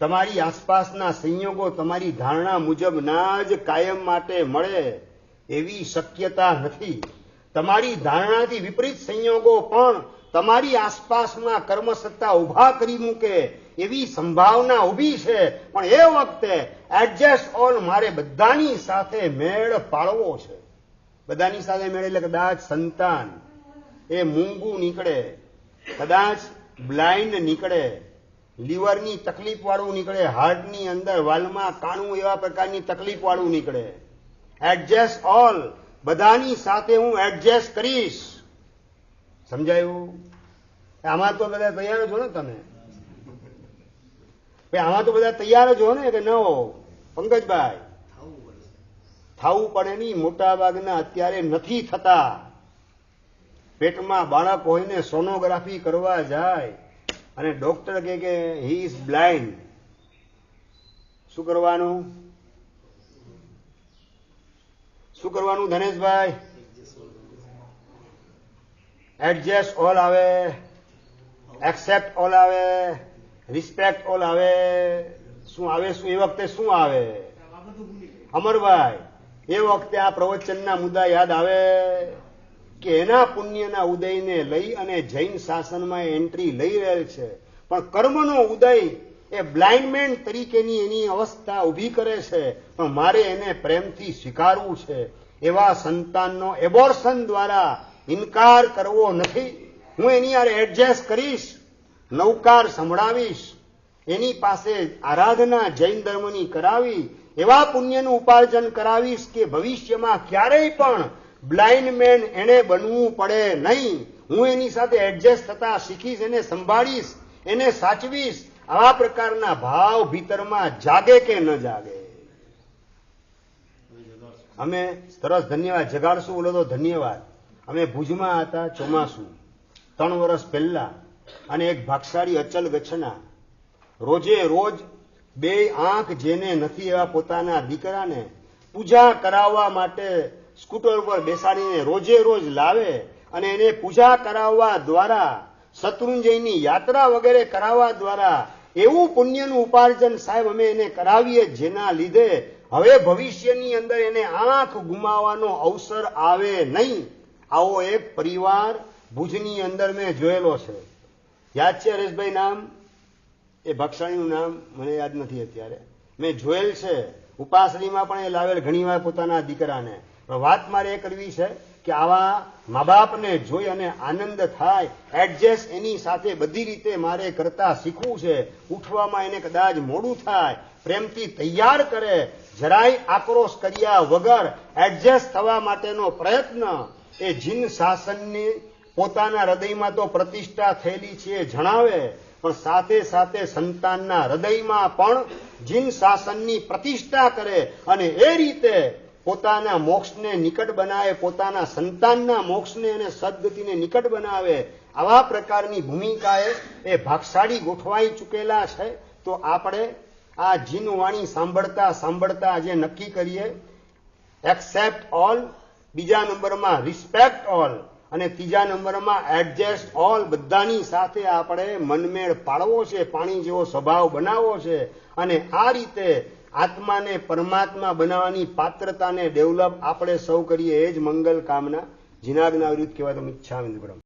તમારી આસપાસના સંયોગો તમારી ધારણા મુજબ ના જ કાયમ માટે મળે એવી શક્યતા નથી. તમારી ધારણાથી વિપરીત સંયોગો પણ તમારી આસપાસમાં કર્મસત્તા ઉભા કરી મૂકે એવી સંભાવના ઊભી છે. પણ એ વખતે એડજસ્ટ ઓલ મારે બધાની સાથે મેળ પાડવો છે. બધાની સાથે મેળ એટલે કદાચ સંતાન એ મૂંગું નીકળે, કદાચ બ્લાઇન્ડ નીકળે, લીવરની તકલીફ વાળું નીકળે, હાર્ટની અંદર વાલમાં કાણું એવા પ્રકારની તકલીફ વાળું નીકળે. એડજસ્ટ ઓલ, બધાની સાથે હું એડજસ્ટ કરીશ. સમજાયું? આમાં તો બધા તૈયાર છો ને તમે? આમાં તો બધા તૈયાર જ હો ને કે ન હો પંકજભાઈ? થવું પડે નહીં. મોટા ભાગના અત્યારે નથી થતા. પેટમાં બાળક હોય ને સોનોગ્રાફી કરવા જાય અને ડોક્ટર કહે કે હી ઇઝ બ્લાઇન્ડ. શું કરવાનું? શું કરવાનું ધનેશભાઈ? એડજસ્ટ ઓલ આવે, એક્સેપ્ટ ઓલ આવે, રિસ્પેક્ટ ઓલ આવે. શું આવે? શું એ વખતે શું આવે અમરભાઈ? એ વખતે આ પ્રવચનના મુદ્દા યાદ આવે કે એના પુણ્યના ઉદયને લઈ અને જૈન શાસનમાં એન્ટ્રી લઈ રહેલ છે. પણ કર્મનો ઉદય એ બ્લાઇન્ડમેન તરીકેની એની અવસ્થા ઊભી કરે છે. પણ મારે એને પ્રેમથી સ્વીકારવું છે. એવા સંતાનનો એબોર્શન દ્વારા ઇનકાર કરવો નથી. હું એની યાર એડજસ્ટ કરીશ, નવકાર સંભળાવીશ, એની પાસે આરાધના જૈન ધર્મની કરાવી, એવા પુણ્યનું ઉપાર્જન કરાવીશ કે ભવિષ્યમાં ક્યારેય પણ બ્લાઇન્ડ મેન એને બનવું પડે નહીં. હું એની સાથે એડજસ્ટ થતા શીખીશ, એને સંભાળીશ, એને સાચવીશ. આવા પ્રકારના ભાવ ભીતરમાં જાગે કે ન જાગે? અમે સરસ ધન્યવાદ જગાડશું. બોલો તો ધન્યવાદ. અમે ભુજમાં હતા ચોમાસું 3 વર્ષ પહેલા, અને એક ભાગશાળી અચલ ગચ્છના રોજે રોજ 2 આંખ જેને નથી એવા પોતાના દીકરાને પૂજા કરાવવા માટે સ્કૂટર પર બેસાડીને રોજે રોજ લાવે અને એને પૂજા કરાવવા દ્વારા, શત્રુંજયની યાત્રા વગેરે કરાવવા દ્વારા એવું પુણ્યનું ઉપાર્જન સાહેબ અમે એને કરાવીએ, જેના લીધે હવે ભવિષ્યની અંદર એને આંખ ગુમાવવાનો અવસર આવે નહીં. આવો એક પરિવાર ભુજની અંદર મેં જોયેલો છે. યાદ છે હરેશભાઈ નામ? એ ભક્ષાણીનું નામ મને યાદ નથી અત્યારે. મેં જોયેલ છે. ઉપાસણીમાં પણ એ લાવેલ ઘણીવાર પોતાના દીકરાને. પણ વાત મારે એ કરવી છે કે આવા મા બાપને જોઈ અને આનંદ થાય. એડજસ્ટ એની સાથે બધી રીતે મારે કરતા શીખવું છે. ઉઠવામાં એને કદાચ મોડું થાય, પ્રેમથી તૈયાર કરે, જરાય આક્રોશ કર્યા વગર એડજસ્ટ થવા માટેનો પ્રયત્ન. એ જીન શાસનની પોતાના હૃદયમાં તો પ્રતિષ્ઠા થયેલી છે એ જણાવે, પણ સાથે સાથે સંતાનના હૃદયમાં પણ જીન શાસનની પ્રતિષ્ઠા કરે અને એ રીતે પોતાના મોક્ષને નિકટ બનાવે, પોતાના સંતાનના મોક્ષને અને સદગતિને નિકટ બનાવે. આવા પ્રકારની ભૂમિકાએ એ ભાગશાળી ગોઠવાઈ ચૂકેલા છે. તો આપણે આ જીન વાણી સાંભળતા સાંભળતા આજે નક્કી કરીએ, એક્સેપ્ટ ઓલ, બીજા નંબરમાં રિસ્પેક્ટ ઓલ, અને ત્રીજા નંબરમાં એડજસ્ટ ઓલ. બધાની સાથે આપણે મનમેળ પાડવો છે, પાણી જેવો સ્વભાવ બનાવવો છે, અને આ રીતે આત્માને પરમાત્મા બનાવવાની પાત્રતાને ડેવલપ આપણે સૌ કરીએ. એ જ મંગલ કામના. જીનાગના વિરુદ્ધ કહેવાય તો મિચ્છામિ દુક્કડમ.